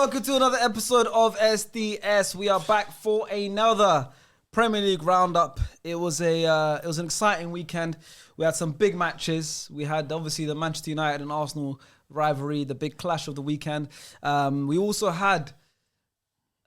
welcome to another episode of SDS. We are back for another Premier League Roundup. It was an exciting weekend. We had some big matches. We had obviously the Manchester United and Arsenal rivalry, the big clash of the weekend. We also had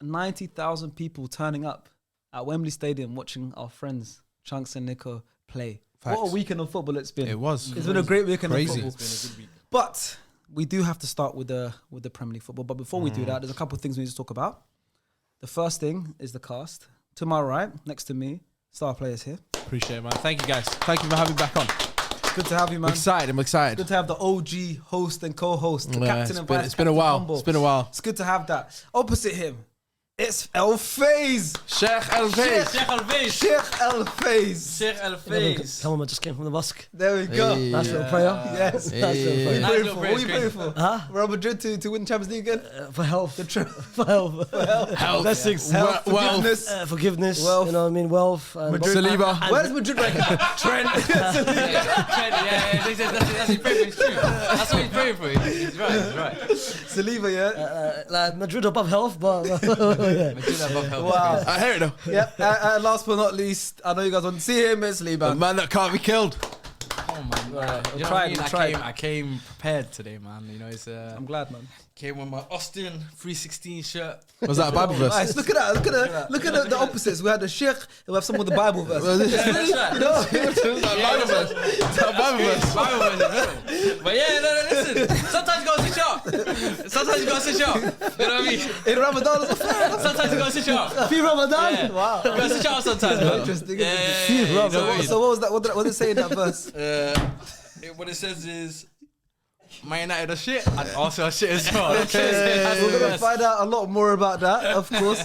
90,000 people turning up at Wembley Stadium watching our friends Chunks and Nico play. Facts. What a weekend of football it's been. It was. It's been a great weekend of football. It's been a good week. But we do have to start with the Premier League football. But before we do that, there's a couple of things we need to talk about. The first thing is the cast. To my right, next to me, star players here. Appreciate it, man. Thank you, guys. Thank you for having me back on. Good to have you, man. I'm excited. Good to have the OG host and co-host, the captain and vice. It's been a while. Combo. It's been a while. It's good to have that. Opposite him, it's El Faiz. Sheikh El Faiz. Sheikh El Faiz. Come on, I just came from the mosque. There we go. Hey. Nice little prayer. Yes. Hey. What are you praying for? Huh? Real Madrid to win Champions League again? For health. For health. Health. Blessings. Health, Wealth. Forgiveness. Wealth. You know what I mean? Wealth. Madrid. Saliba. Where's Madrid ranking? Trent. Yeah, that's his prayer for. It's true. That's what he's praying for. He's right. Saliba, yeah. Like Madrid above health, but yeah. Madrid above help. Wow. I hear it though. Yeah. Last but not least, I know you guys want to see him. It's A Liban. man that can't be killed. Oh man, you know what tried, I mean? we tried. I came prepared today, man. You know, it's I'm glad, man. came with my Austin 316 shirt. Was that a Bible verse? Nice. Look at that. Look at the opposites. We had the Sheikh, and we have someone with the Bible verse. That's right. You know? Bible verse. Bible verse. Bible verse. But yeah, no, listen. Sometimes you gotta switch up. You know what I mean? In Ramadan, Sometimes you gotta switch up. Fi Ramadan. Yeah. wow. You gotta switch up sometimes, man. Interesting. Yeah. So, You know what I mean? so what was that? What did it say in that verse? What it says is, Man United are shit and Arsenal are shit as well. We're gonna find out a lot more about that, of course.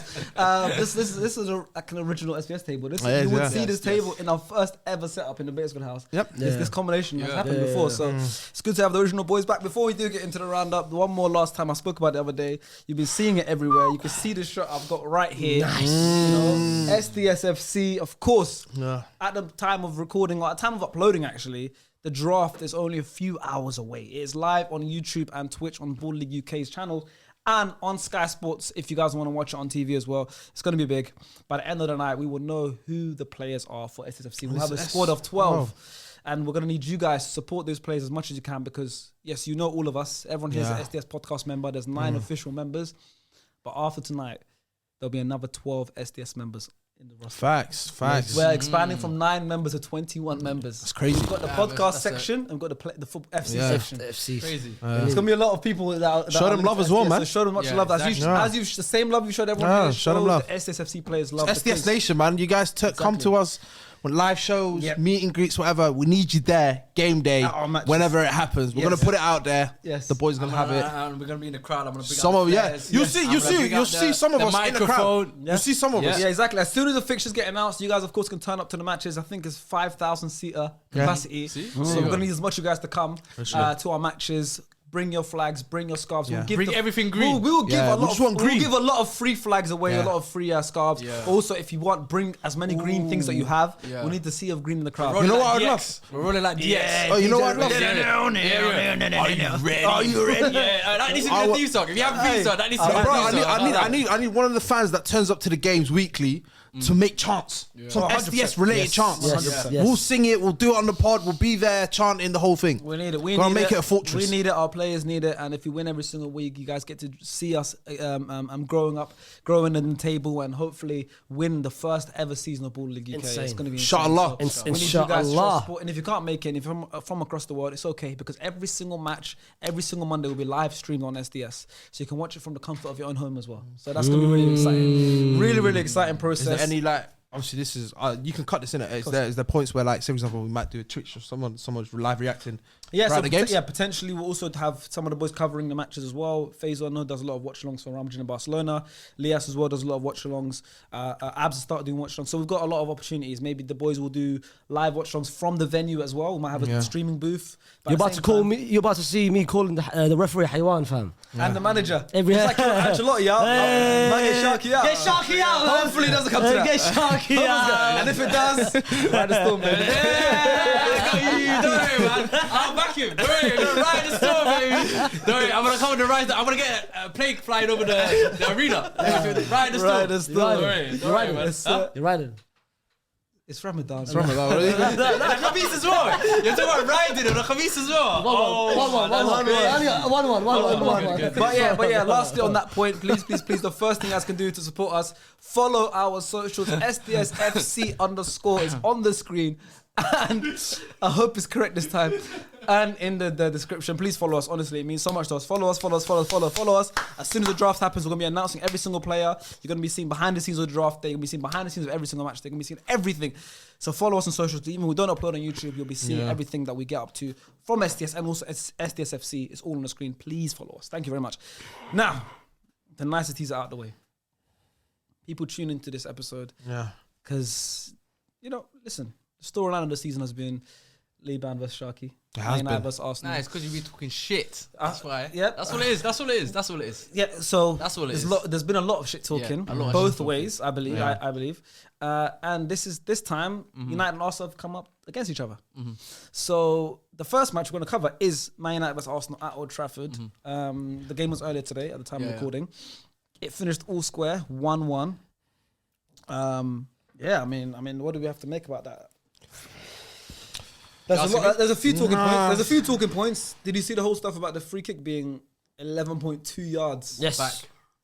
This is like an original SBS table. You would see this table in our first ever setup in the Basement House. Yep. This combination has happened before, so it's good to have the original boys back. Before we do get into the roundup, one more last time I spoke about it the other day. You've been seeing it everywhere. You can see the shirt I've got right here. Nice. You know, SDSFC, of course. Yeah. At the time of recording, or at the time of uploading, actually. The draft is only a few hours away. It is live on YouTube and Twitch on Ball League UK's channel and on Sky Sports if you guys want to watch it on TV as well. It's going to be big. By the end of the night, we will know who the players are for SSFC. We'll have a squad of 12. And we're going to need you guys to support those players as much as you can because, yes, you know all of us. Everyone here is an SDS podcast member. There's 9 official members. But after tonight, there'll be another 12 SDS members in the roster. Facts. We're expanding from 9 members to 21 members. That's crazy. We've got the podcast section and we've got the FC section. FC. Crazy. There's gonna be a lot of people that Show them love as well, man. So show them much love. Exactly. As you the same love you showed everyone. Here, show them love. The SSFC players love. SDS Nation, man. You guys come to us with live shows, meet and greets, whatever. We need you there, game day, At our matches. whenever it happens. We're gonna put it out there. Yes. The boys gonna have it. And we're gonna be in the crowd. I'm gonna bring Some out of the yeah, players. you'll I'm see some of us in the crowd. Yeah. You see some of us. Yeah, exactly. As soon as the fixtures get announced, you guys, of course, can turn up to the matches. I think it's 5,000 seater capacity. So we're gonna need as much of you guys to come to our matches. Bring your flags, bring your scarves. We'll give Bring everything green. We'll give a lot. We'll green. give a lot of free flags away, a lot of free scarves. Yeah. Also, if you want, bring as many green things that you have. We need to see of green in the crowd. You know what I'd love? We're rolling like DX. Oh, you know what I'd love? Are you ready? Yeah, that needs to be the theme song. If you have a theme song, that needs to be the Bro, theme song. I need one of the fans that turns up to the games weekly to make chants. Some SDS related chants. Yes. We'll sing it, we'll do it on the pod, we'll be there chanting the whole thing. We need it. Gotta make it a fortress. We need it. Our players need it. And if we win every single week, you guys get to see us growing in the table, and hopefully win the first ever season of Ball League UK. Insane. It's going to be Inshallah. insane. So we need you guys to show support. And if you can't make it, if you're from across the world, it's okay because every single match, every single Monday will be live streamed on SDS, so you can watch it from the comfort of your own home as well. So that's going to be really exciting. Really exciting process. Is there any obviously this is you can cut this in it. Is there points where say for example we might do a Twitch or someone's live reacting throughout the games? Potentially we'll also have some of the boys covering the matches as well. Faisal I know does a lot of watch alongs for Real Madrid and Barcelona. Lias as well does a lot of watch alongs. Abs has started doing watch alongs. So we've got a lot of opportunities. Maybe the boys will do live watch alongs from the venue as well. We might have a streaming booth. You're about to call me. You're about to see me calling the referee Haywan, fam. And the manager. Every it's like Ancelotti out. Might get Sharky out. Get Sharky out. Hopefully it doesn't come to that. Get Sharky out. And if it does, ride the storm, baby. Don't worry, man. I'll back him. Don't worry, ride the storm, baby. Don't worry, I'm gonna come with the ride. I'm gonna get a plane flying over the arena. Ride the storm. Ride the storm. Don't worry, man. Huh? You're riding. It's Ramadan. It's Ramadan, really? The khamis as well. You're talking about riding and the khamis as well. One. But yeah, lastly on that point, please, the first thing you guys can do to support us, follow our socials. SDSFC_ is on the screen. And I hope it's correct this time. And in the description, please follow us. Honestly, it means so much to us. Follow us. As soon as the draft happens, we're going to be announcing every single player. You're going to be seeing behind the scenes of the draft. They're going to be seeing behind the scenes of every single match. They're going to be seeing everything. So follow us on socials. Even we don't upload on YouTube, you'll be seeing everything that we get up to from SDS and also SDSFC. It's all on the screen. Please follow us. Thank you very much. Now, the niceties are out of the way. People tune into this episode. Yeah. Because, listen, the storyline of the season has been Liban versus Sharky. It has been. Versus Arsenal. Nah, it's because you be talking shit. That's why. Yeah. That's what it is. Yeah, so That's all it is. There's been a lot of shit talking, Yeah, a lot of both shit talking. ways, I believe. Yeah. I believe. And this time, United and Arsenal have come up against each other. So the first match we're going to cover is Man United versus Arsenal at Old Trafford. The game was earlier today at the time of recording. It finished all square, 1-1. I mean, what do we have to make about that? There's a few talking points. There's a few talking points. Did you see the whole stuff about the free kick being 11.2 yards? Yes. Back.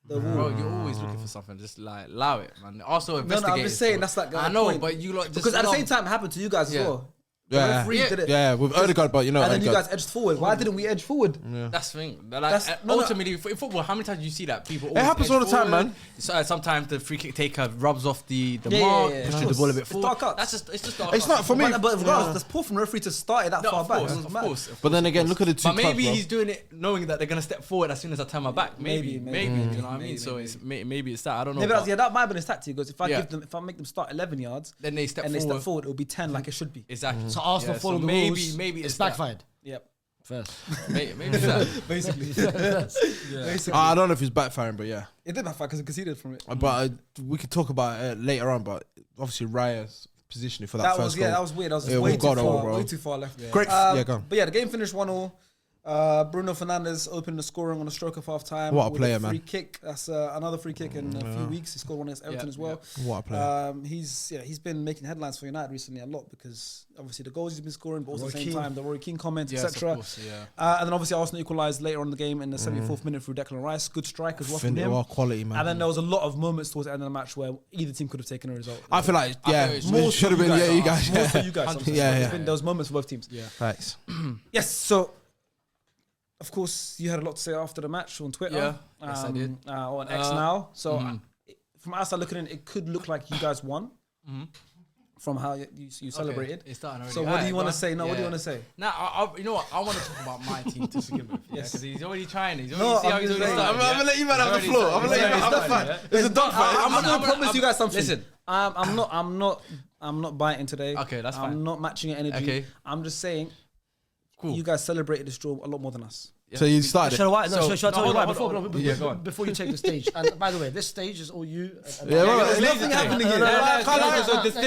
Bro, you're always looking for something. Just like allow it, man. Also investigate. I'm just saying that's like I know, but you like just because at the same time it happened to you guys as well. The Yeah. referee did it. Yeah, with Odegaard, but And then you Odegaard. guys edged forward. Why didn't we edge forward? That's the thing. Like, That's- no, no. ultimately, in football, how many times do you see that people? It happens all the time, man. So, sometimes the free kick taker rubs off the Yeah, mark, yeah, yeah, pushes of the ball a course. bit It's forward. dark outs. It's just dark It's outs. not for me. But regardless, there's poor from the referee to start it that No, far of back. course, It was of mad. course. But then again, look at the two But maybe clubs, bro. he's doing it knowing that they're gonna step forward as soon as I turn my back. Maybe. You know what I mean? So it's maybe it's that. I don't know. Maybe but that might have been his tactic. Because if I Yeah. if I make them start 11 yards, Then they step and they forward. step forward, it'll be 10 like it should be. Exactly. So Arsenal followed the rules. Maybe it's it's that. backfired. Yep. First. Maybe it's that. Basically. Basically. I don't know if he's backfiring, but yeah. It did backfire because he conceded from it. But we could talk about it later on. But obviously, Raya's positioning for that That first was goal. that was weird. That was Yeah, way we've too got it all, far. bro. Way too far left. Great. Yeah, go on. But yeah, the game finished 1-1. Bruno Fernandes opened the scoring on a stroke of half time. What a with player, free man. kick. That's another free kick in a few weeks. He scored one against Everton as well. What a player. He's been making headlines for United recently a lot because obviously the goals he's been scoring, but also at the same Roy Keane. time the Roy Keane comments, Yes, of etc. course, yeah. And then obviously Arsenal equalised later on in the game in the 74th minute through Declan Rice. Good strike as well from him. Well, quality, man. And then there was a lot of moments towards the end of the match where either team could have taken a result. I feel like, yeah, it it should have been, yeah, you guys. More so Yeah. you guys. Yeah, yeah. There was moments for both teams. Yeah. Thanks. Yes, so of course you had a lot to say after the match on Twitter. Yeah, yes, I did. Or on X now. So from outside looking in, it could look like you guys won from how you celebrated. It's starting already. So what do you want to say? No, what do you want to say? Now, you know what? I want to talk about my team to begin with. Yes. Because he's already trying. He's No, already see how I'm he's just already saying. started. I'm gonna let you man have the floor. I'm gonna let you man have the fight. It's a dog fight. I'm going to promise you guys something. Listen. I'm not biting today. Okay, that's fine. I'm not matching your energy. Okay. I'm just saying Cool. you guys celebrated this draw a lot more than us. So you started. Shall I, So- shall I tell no, you why? hold on. Yeah, go on. Before you take the stage. And by the way, this stage is all you. Yeah, well, There's nothing happening here.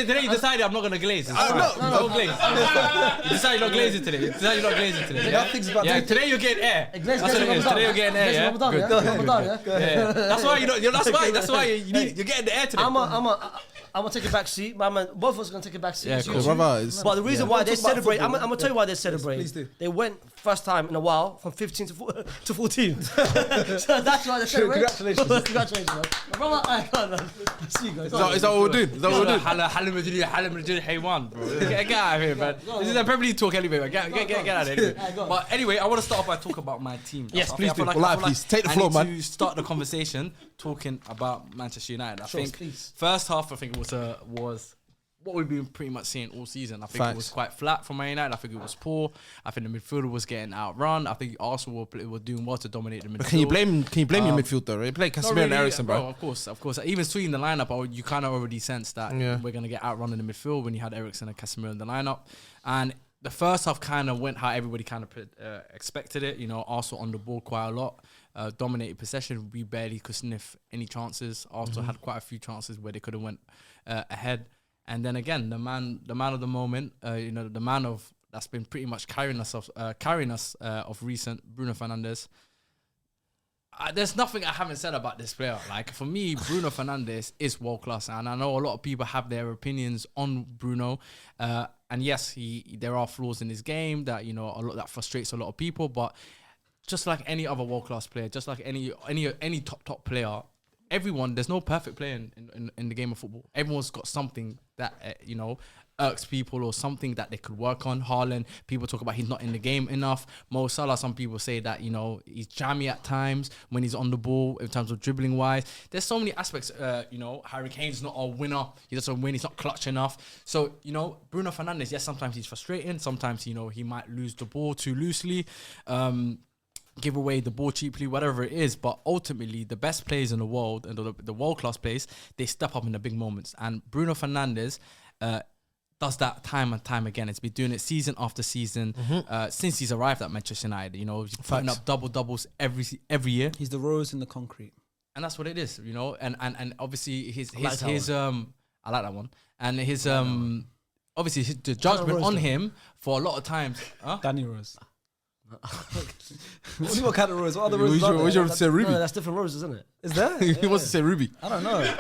Today you decided I'm not going to glaze. No glaze. You decided you're not glazing today. You decided you're not glazing today. Nothing's about Yeah, to today you're getting air. Glaze, That's what it is. Today you're getting air. Yeah. Ramadan, Good. yeah? Go ahead. Ramadan, yeah? Yeah. That's why you know. That's why you're getting the air today. I'm gonna take a back seat. Both of us are gonna take a back seat. Yeah, It's cool. you two. Brother, it's- But the reason Yeah. why We'll they talk about celebrate, football, I'm gonna tell you why they celebrate. Please do. They went first time in a while from 15 to 14. So that's why they celebrate. Congratulations. Congratulations, man. Brother, I can't, man. See you guys. Is that what we're doing? Is that what we're doing? Halim Madrid Haywan, bro. Get out of here, man. This is a Premier League talk anyway, man. Get out of here. go on. But anyway, I want to start off by talking about my team. Yes, I please feel do. I Well, feel please, take the I floor, need man. to start the conversation talking about Manchester United. I think please. first half, I think was what we've been pretty much seeing all season. I think it was Facts. quite flat for Man United. I think it was poor. I think the midfielder was getting outrun. I think Arsenal were doing well to dominate the midfield. Can you blame your midfield though? You play Not Casemiro really, and Eriksen, bro. Of course. Even seeing the lineup, you kind of already sense that we're going to get outrun in the midfield when you had Eriksen and Casemiro in the lineup. And the first half kind of went how everybody kind of expected it. You know, Arsenal on the ball quite a lot. Dominated possession. We barely could sniff any chances. Arsenal had quite a few chances where they could have went ahead. And then again, the man of the moment, the man of that's been pretty much carrying us of recent, Bruno Fernandes. There's nothing I haven't said about this player. Like, for me, Bruno Fernandes is world class, and I know a lot of people have their opinions on Bruno. And yes, there are flaws in his game that that frustrates a lot of people. But just like any other world class player, just like any top player, there's no perfect player in the game of football. Everyone's got something that irks people, or something that they could work on. Haaland, people talk about he's not in the game enough. Mo Salah, some people say that he's jammy at times when he's on the ball in terms of dribbling wise. There's so many aspects. Harry Kane's not a winner. He doesn't win. He's not clutch enough. So Bruno Fernandes, yes, sometimes he's frustrating. Sometimes he might lose the ball too loosely. Give away the ball cheaply, whatever it is. But ultimately, the best players in the world and the world-class players, they step up in the big moments. And Bruno Fernandes does that time and time again. It's been doing it season after season since he's arrived at Manchester United. He's putting up doubles every year. He's the rose in the concrete, and that's what it is. And obviously his I like that one. And his obviously the judgment on him for a lot of times. Danny Rose. What kind of rose? What other roses? Would you say Ruby? No, that's different roses, isn't it? Is there? He wants to say Ruby. I don't know.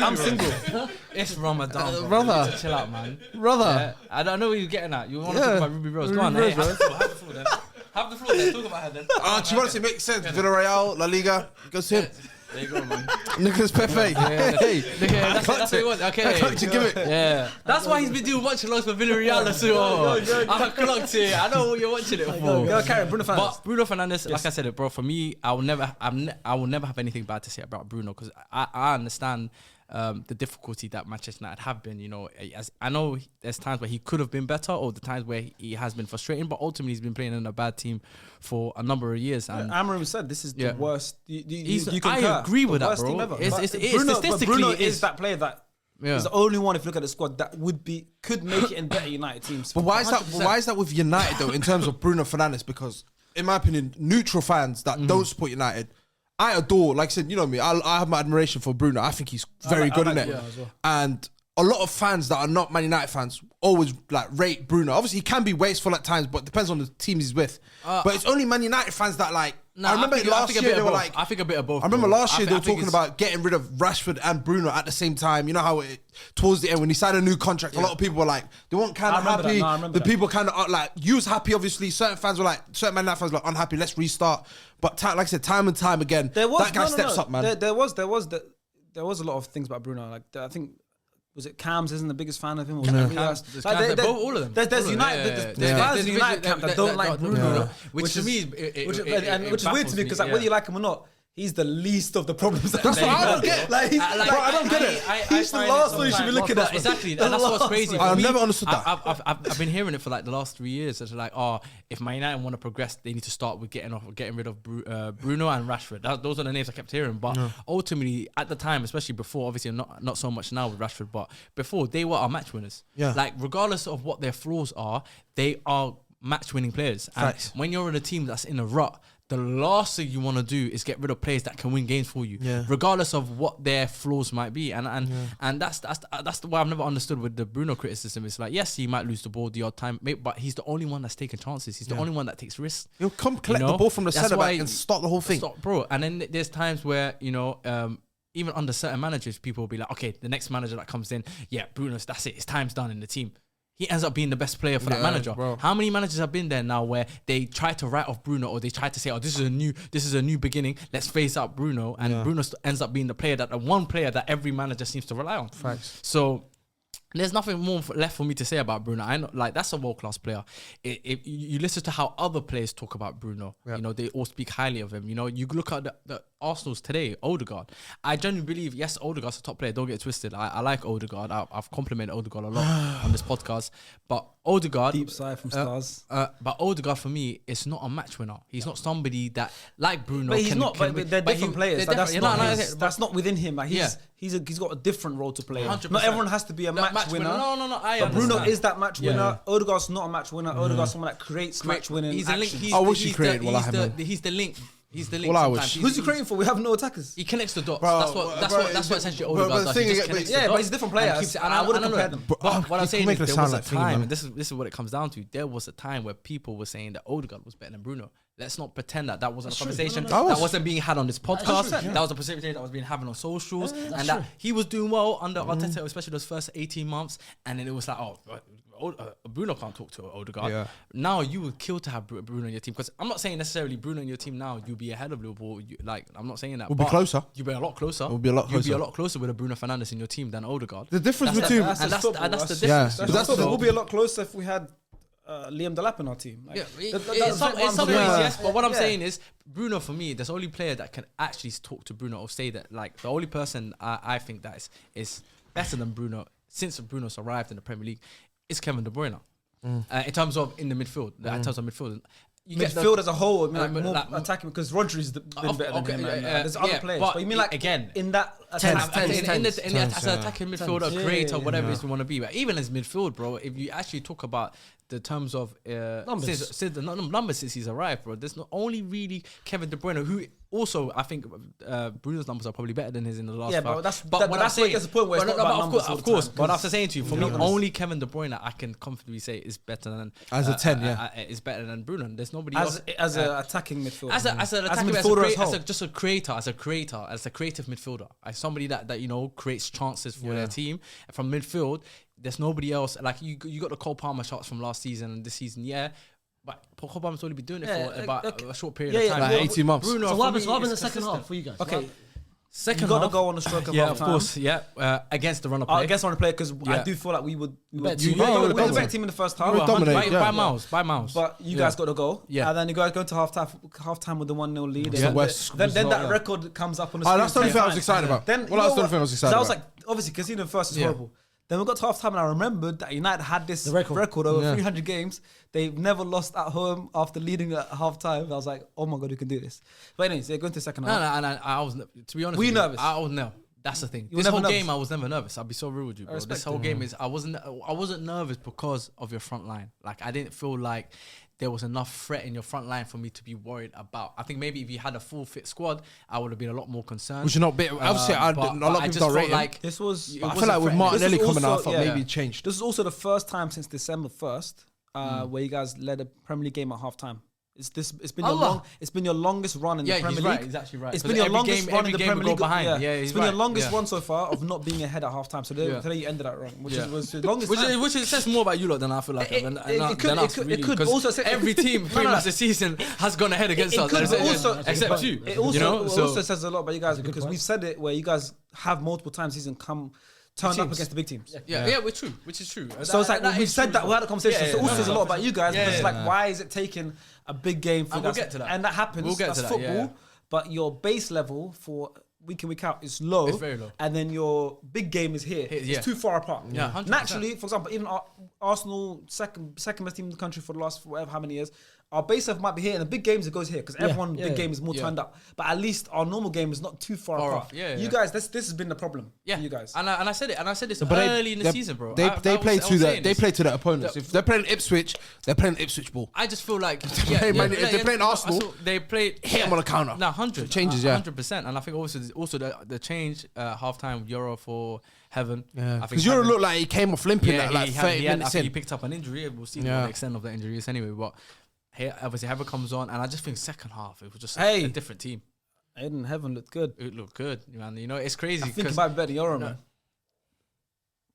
I'm single. It's Ramadan, brother. Chill out, man. Brother. Yeah, I don't know what you're getting at. You want to talk about Ruby Rose? Go on, Ruby have the floor then. Have the floor then. Talk about her then. Do you want to make sense? Villarreal, La Liga, goes to him. There you go, man. Nicolas Pepe. Hey, that's what he wants. Okay. I clocked it, give it. Yeah. That's why he's been doing much loss for Villarreal as well. I clocked it. I know what you're watching it for. Go, carry Bruno Fernandes. But Bruno Fernandes, like I said, bro, for me, I will never have anything bad to say about Bruno, because I understand the difficulty that Manchester United have been. As I know there's times where he could have been better, or the times where he has been frustrating, but ultimately he's been playing in a bad team for a number of years. And Amram said this is the worst. I agree with that, bro. Bruno is that player that is the only one, if you look at the squad, that could make it in better United teams. But why is that? Why is that with United though? In terms of Bruno Fernandes, because in my opinion, neutral fans that don't support United, I adore, like I said, you know me, I have my admiration for Bruno. I think he's very good in it. Well. And a lot of fans that are not Man United fans always rate Bruno. Obviously, he can be wasteful at times, but it depends on the team he's with. But it's only Man United fans that I remember last year they were like, I think a bit of both. I remember last year they were talking about getting rid of Rashford and Bruno at the same time. You know how towards the end when he signed a new contract, a lot of people were like, they weren't kind of happy. The people kind of you was happy, obviously. Certain fans were certain Man United fans were unhappy. Let's restart. But like I said, time and time again, that guy steps up, man. There was a lot of things about Bruno. I think. Was it Cams isn't the biggest fan of him? Or all of them. There's United. There's fans in the United camp that don't like Bruno, which to me which is weird to me, because whether you like him or not, he's the least of the problems. That's what I don't get. I don't get it. He's the last one you should be looking at. Exactly, and that's what's crazy. I've never understood that. I've been hearing it for the last 3 years. It's if Man United want to progress, they need to start with getting rid of Bruno and Rashford. Those are the names I kept hearing. But ultimately, at the time, especially before, obviously not so much now with Rashford, but before, they were our match winners. Yeah. Regardless of what their flaws are, they are match winning players. And when you're in a team that's in a rut, the last thing you want to do is get rid of players that can win games for you, regardless of what their flaws might be. And that's the way I've never understood with the Bruno criticism. It's yes, he might lose the ball the odd time, but he's the only one that's taking chances. He's the only one that takes risks. He'll come collect the ball from the centre back and start the whole thing. Bro. And then there's times where, even under certain managers, people will be like, okay, the next manager that comes in, Bruno's, that's it, his time's done in the team. He ends up being the best player for that manager. Bro. How many managers have been there now where they try to write off Bruno, or they try to say, this is a new beginning, let's phase out Bruno, and Bruno ends up being the one player that every manager seems to rely on. Facts. So there's nothing more left for me to say about Bruno. I know, that's a world-class player. If you listen to how other players talk about Bruno, they all speak highly of him. You look at the Arsenal's today, Odegaard. I genuinely believe, yes, Odegaard's a top player. Don't get it twisted. I like Odegaard. I've complimented Odegaard a lot on this podcast. But Odegaard... Deep sigh from stars. But Odegaard, for me, is not a match winner. He's not somebody that, like Bruno... But he's not. But they're different players. That's not within him. He's got a different role to play. 100%. Not everyone has to be a match winner. No. But Bruno is that match winner. Odegaard's not a match winner. Odegaard's someone that creates match winning. He's a link. I wish he created. He's the link. He's the link. All I sometimes. wish. Who's Ukraine for? We have no attackers. He connects the dots. Bro, That's what essentially Odegaard but the does. thing He just is- connects Yeah, the but dots he's different and players. keeps it- And I wouldn't know compare it. them. But what I'm you saying make is it there sound was a like thingy, time, man. and this is what it comes down to. There was a time where people were saying that Odegaard was better than Bruno. Let's not pretend that wasn't a conversation that wasn't being had on this podcast. That was a conversation that was being had on socials, and that he was doing well under Arteta, especially those first 18 months. And then it was like, Bruno can't talk to Odegaard. Yeah. Now you would kill to have Bruno in your team, because I'm not saying necessarily Bruno in your team now you'll be ahead of Liverpool. I'm not saying that. We'll be but closer. You'll be a lot closer. We'll be a lot You'll be closer. a lot closer with a Bruno Fernandes in your team than Odegaard. The difference That's between that's the difference. That's That's the- we'll be a lot closer if we had Liam Delap in our team. Like, Yeah, that's in some what I'm ways, saying. yes. But what I'm Yeah. saying is, Bruno for me, there's only player that can actually talk to Bruno or say that. Like the only person I think that is better than Bruno since Bruno's arrived in the Premier League is Kevin De Bruyne. In terms of in the midfield, in terms of midfield. You get Midfield as a whole, I mean, more like, attacking because Rodri's been better than him. And, there's other players, but you mean like again in that as attacking an attacking midfielder, Yeah, creator, yeah, whatever it is we want to be. But even as midfield, bro, if you actually talk about the terms of Numbers. since the numbers since he's arrived, bro, there's not only really Kevin De Bruyne, who also I think Bruno's numbers are probably better than his in the last. Yeah, five. but that's what I'm that's where it gets to the point where it's not about numbers all of the course. time, But 'cause after saying to you, for me, you're not gonna- only Kevin De Bruyne I can comfortably say is better than As a 10, is better than Bruno. There's nobody else as an attacking midfielder, as an attacking midfielder as whole. just a creator, as a creative midfielder, as somebody that creates chances for their team from midfield. There's nobody else like you got the Cole Palmer shots from last season and this season, but Cole Palmer's only been doing it for about a short period of time. Like 18 months. Bruno, So for what happens me, in the is second consistent. half for you guys? Okay, Second you got to half, go on the stroke of yeah, half of time. course, against the runner play. I guess I want to play because I Yeah. do feel like we would. Bet You team. were we're the dominant. better team in the first half, We were dominant. by, Yeah. by miles. but you guys got to go. Yeah. And then you guys go into half time with the 1-0 lead. Yeah. And West then result, that yeah. record comes up on the Oh, screen. that's the only 10 thing I was times. excited about. Then Well, you that's know the only what? thing I was excited That was about. like obviously Casino first is Yeah. horrible. Then we got to half time and I remembered that United had this record. record over Yeah. 300 games. They've never lost at home after leading at half time. I was like, oh my god, we can do this. But anyways, they're going to the second half. No, and I was, to be honest, Were you with nervous? I was no. That's the thing. were This never whole nervous? game, I was never nervous. I'll be so real with you, bro. respect This whole game is, I wasn't nervous because of your front line. Like I didn't feel like there was enough threat in your front line for me to be worried about. I think maybe if you had a full fit squad, I would have been a lot more concerned. Which is not bit. Obviously, a lot of people don't rate him. like This was. It I wasn't feel like with threatening. Martinelli This was coming out, I also- thought yeah. maybe it changed. This is also the first time since December 1st where you guys led a Premier League game at half time. It's been your longest run in Yeah, the Premier he's League. right. He's actually right. It's Because been your every longest game- run every in the game Premier we go League. behind. Yeah, he's it's been your right. longest Yeah. run so far of not being ahead at half time. So today you ended that wrong, which was the longest. time. Which says more about you lot than I feel like. It could also say every team pretty much this season has gone ahead against us, except you. It also, you know, it so also says a lot about you guys because we've said it where you guys have multiple times season turned up against the big teams. yeah, we're true, which is true. So it's like we've said that we had a conversation. So it also says a lot about you guys. Yeah, Because it's yeah, like, why is it taking a big game for And you we'll guys? get to that. And that happens. We'll get That's to that, football. yeah. But your base level for week in, week out is low. It's very low. And then your big game is here. Yeah. It's too far apart. Yeah, 100%. Naturally, for example, even Arsenal, second best team in the country for the last whatever how many years, our base level might be here, and the big games it goes here because everyone big game is more turned up. But at least our normal game is not too far apart. off. Yeah, you yeah. guys, this has been the problem. yeah, for you guys. And I said this But early in the season, bro. They play to the their opponents. If they're playing Ipswich, they're playing Ipswich ball. I just feel like if they're playing Arsenal, they played hit them on the counter. No, 100 It changes, yeah. 100%. And I think also the change halftime Euro for Heaven. Yeah, I think because Euro Heaven- looked like he came off limping at like 30 I minutes think he in. picked up an injury. We'll see Yeah. what the extent of the injury is anyway. But obviously Heaven comes on, and I just think second half it was just a different team. Aiden Heaven looked good. It looked good, man. You know, it's crazy. I think it 'cause- might be better than Euro, No. man.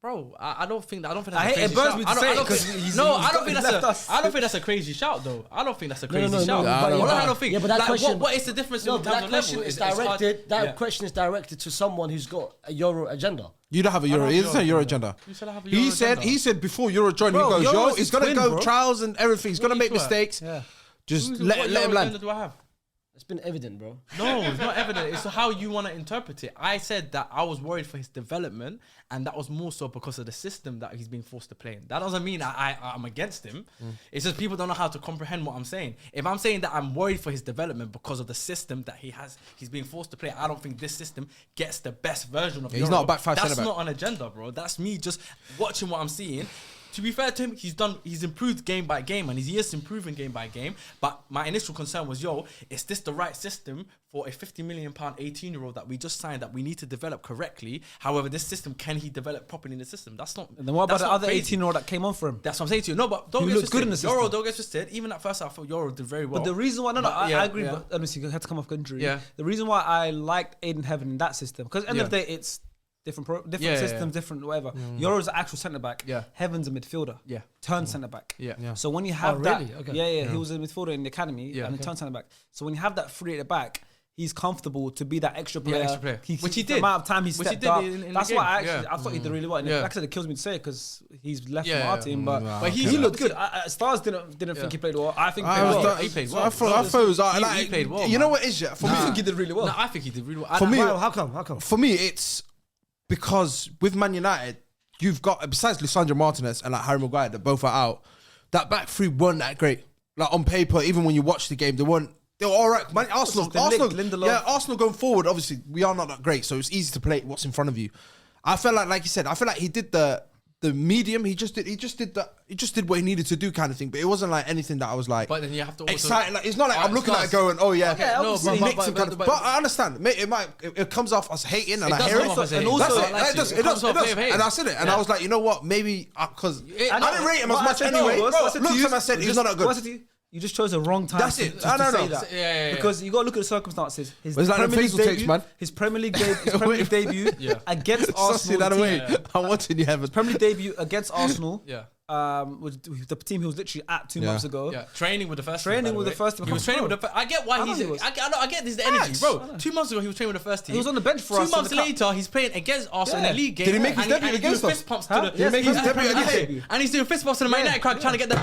Bro, I don't think that's I a hate- crazy it burns shout. me to I don't- say I it don't 'cause think- he's- no, he's I don't got- think he's that's left us. I don't think that's a crazy shout though. I don't think that's a crazy no, shout. no, but I don't think. Yeah, but that like, question- what is the difference No, in but terms that of question level? is It's hard- directed. That yeah. question is directed to someone who's got a Euro agenda. You don't have a Euro. have He doesn't Euro have a Euro agenda. agenda. You said I have a Euro He said agenda. before Euro joined, Bro, he goes, Euro yo, is he's his gonna twin, go bro. trials and everything. He's gonna What are make you talking about? mistakes. Yeah. Just What let Euro him land. agenda do I have? It's been evident, bro. No, it's not evident. It's how you want to interpret it. I said that I was worried for his development, and that was more so because of the system that he's being forced to play in. That doesn't mean I'm against him. It's just people don't know how to comprehend what I'm saying. If I'm saying that I'm worried for his development because of the system that he's being forced to play, I don't think this system gets the best version of Yeah, he's Euro. not a back five That's centre-back. not an agenda, bro. That's me just watching what I'm seeing. to be fair to him, he's improved game by game, and he is improving game by game. But my initial concern was, is this the right system for a £50 million 18-year-old that we just signed that we need to develop correctly? However, this system, can he develop properly in the system? That's not. And then what about the other 18-year-old that came on for him? That's what I'm saying to you. No, but don't He get looked good in the twisted. system. Don't get twisted. Even at first, I thought Yoro did very well. But the reason why, I agree. Yeah. But honestly, you had to come off injury. Yeah. The reason why I liked Aiden Heaven in that system, because at the end of the day, it's different systems, different whatever. Yoro's an actual centre back. Yeah. Heaven's a midfielder. Yeah. Turned centre back. Yeah. So when you have that, really? Okay. yeah, he was a midfielder in the academy and he turned centre back. So when you have that three at the back, he's comfortable to be that extra player. Which he did. The amount of time he stepped up. in That's the why game. I thought he did really well. And like I said, it kills me to say it because he's left from our team, but he looked good. Stars didn't think he played well. I think he played well. I thought it was he played well. You know what it is, yeah? For I me, think he did really well. No, I think he did really well. For me, How come? For me, it's because with Man United, you've got, besides Lisandro Martinez and like Harry Maguire, that both are out, that back three weren't that great. Like on paper, even when you watch the game, they were all right. Man, Arsenal going forward, obviously, we are not that great, so it's easy to play what's in front of you. I felt like you said, I feel like he did the medium. He just did what he needed to do, kind of thing. But it wasn't like anything that I was like. But then you have to also excited. Like, it's not like I'm looking at it going, oh yeah, no, but I understand. It comes off as hating, and I hear it. And also, it does. And I said it, and I was like, you know what? Maybe because I didn't rate him as much anyway. Look, I said he's not that good. You just chose the wrong time. That's it. I don't know. Yeah. Because you got to look at the circumstances. His It's like the facial takes, man. His Premier League debut against Arsenal. I'm watching you, Heaven. Premier League debut against Arsenal. Yeah. With the team he was literally at 2 months ago. Yeah, training with the first team. He was training with the first. I get why I get this energy, bro. 2 months ago he was training with the first team. He was on the bench for us. 2 months later he's playing against Arsenal in a league game. Did he make his debut against us? Fist pumps to the. Did he make his debut against? And he's doing fist pumps to the Man United crowd, trying to get them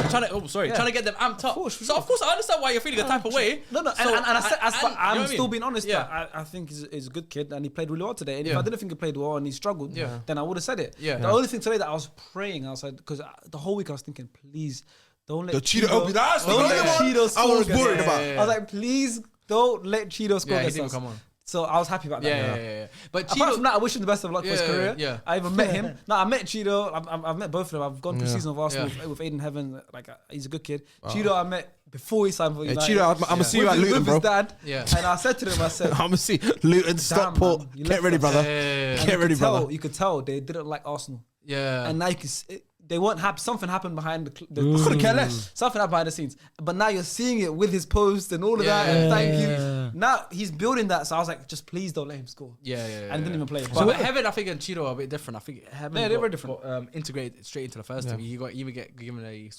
amped up. So of course I understand why you're feeling a type of way. No, and I'm still being honest. I think he's a good kid and he played really well today. And if I didn't think he played well and he struggled, then I would have said it. The only thing today that I was praying outside, because the whole week I was thinking, please don't let Cheeto open. That's the don't only let one Cheeto score I was against worried us. about. I was like, please don't let Cheeto score against us. Come on. So I was happy about that. Yeah. But apart from that, I wish him the best of luck for his career. Yeah. I even met him. No, I met Cheeto. I've met both of them. I've gone through season of Arsenal with Aiden Heaven. Like he's a good kid. Cheeto, I met before he signed for United. Cheeto, I'm gonna see you at Luton, bro. With his dad. Yeah. And I said to him, I'm gonna see Luton, Stockport. Get ready, brother. Get ready, brother. You could tell they didn't like Arsenal. Yeah. And now you can. They weren't happy. Something happened behind the couldn't care less. Something happened behind the scenes. But now you're seeing it with his post and all of that. And thank you. Now he's building that. So I was like, just please don't let him score. And didn't even play. But Heaven, I think, and Cheeto are a bit different. I think Heaven, they're very different. Integrated straight into the first team. He got even given a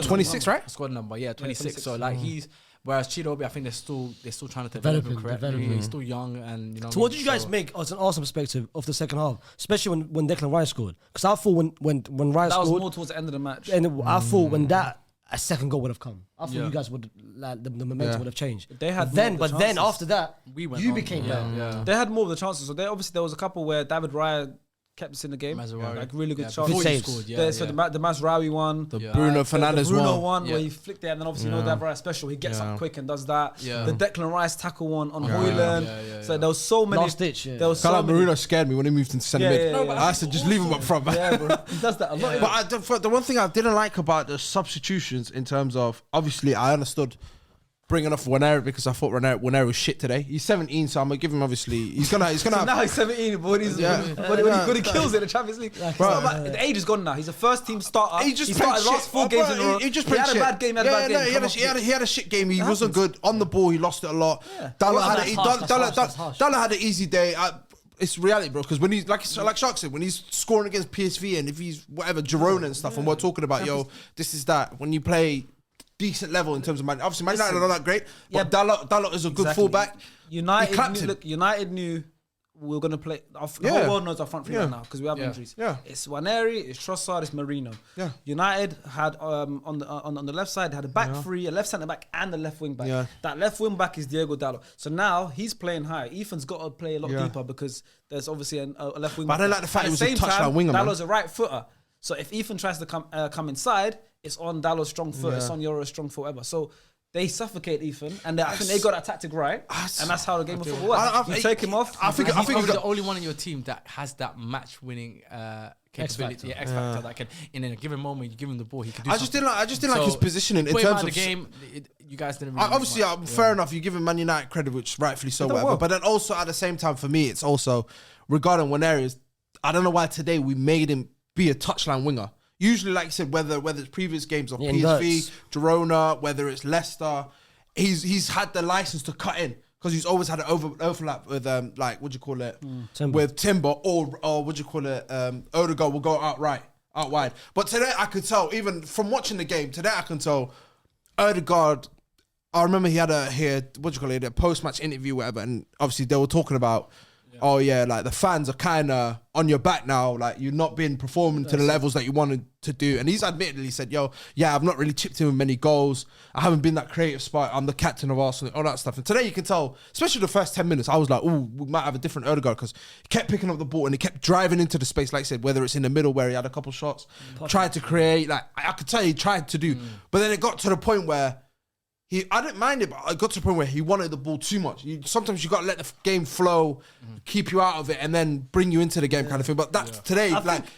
26, right? Squad number. Yeah, 26. So like he's. Whereas Cheeto, I think they're still trying to develop him correctly. He's still young, and you know. So what did you guys make as an Arsenal perspective of the second half, especially when Declan Rice scored? Because I thought when Rice that scored, was more towards the end of the match, and I thought when a second goal would have come, I thought you guys would the momentum would have changed. They had but then after that, you became better. Yeah. They had more of the chances. So there was a couple where David Raya kept us in the game. Mazraoui. Really good Good chances. saves. So the Mazraoui one, the Bruno Fernandes the Bruno one where he flicked it, and then obviously David Raya special. He gets up quick and does that. The Declan Rice tackle one on Højlund. So there was so many. Last ditch. There was so many. Bruno scared me when he moved into centre mid. I said just leave him up front. Yeah, bro. He does that a lot. But the one thing I didn't like about the substitutions in terms of, obviously I understood bringing off Wanera because I thought Wanera was shit today. He's 17, so I'm gonna give him, obviously he's gonna so now he's 17, but when he kills it in the Champions League. The age is gone now. He's a first team starter. He just started last 4 games in a row. He just had shit. a bad game. He had a shit game. He wasn't good on the ball. He lost it a lot. Dalla had an easy day. It's reality, bro. Because when he's like Shark said, when he's scoring against PSV and if he's whatever Girona and stuff, and we're talking about this is that when you play decent level in terms of Man United are not that great, but Dalla is a good fullback. United knew we were going to play. The whole world knows our front three right now because we have injuries. It's Waneri, it's Trossard, it's Marino. United had on the left side they had a back three, a left centre back, and a left wing back. That left wing back is Diego Dalot. So now he's playing high. Ethan's got to play a lot deeper because there's obviously a left wing back. But I don't like the fact he was a touchline winger. Dalot's a right footer. So if Ethan tries to come inside, it's on Dalot's strong foot. It's on Yoro's strong foot, whatever. So they suffocate Ethan, and I think they got that tactic right, and that's how the game of football works. You take him off. I think he's the only one in your team that has that match-winning capability, X factor that can, in a given moment, you give him the ball, he can do something. I just didn't like his positioning in terms of the game. You guys didn't really obviously fair enough. You give him Man United credit, which rightfully so, whatever. But then also at the same time, for me, it's also regarding one areas. I don't know why today we made him be a touchline winger. Usually, like I said, whether it's previous games of PSV, Girona, whether it's Leicester, he's had the license to cut in because he's always had an overlap with like what do you call it, with Timber or what do you call it, Odegaard will go out wide. But today I could tell, even from watching the game today, I can tell Odegaard. I remember he had a post-match interview, whatever, and obviously they were talking about. Oh yeah, like the fans are kind of on your back now. Like you're not been performing to the levels that you wanted to do. And he's admittedly said, "Yo, yeah, I've not really chipped in with many goals. I haven't been that creative spot. I'm the captain of Arsenal, all that stuff." And today you can tell, especially the first 10 minutes, I was like, "Oh, we might have a different Odegaard," because he kept picking up the ball and he kept driving into the space. Like I said, whether it's in the middle where he had a couple shots, tried to create. Like I could tell he tried to do, but then it got to the point where. I didn't mind it, but I got to the point where he wanted the ball too much. Sometimes you got to let the game flow, keep you out of it, and then bring you into the game kind of thing. But today,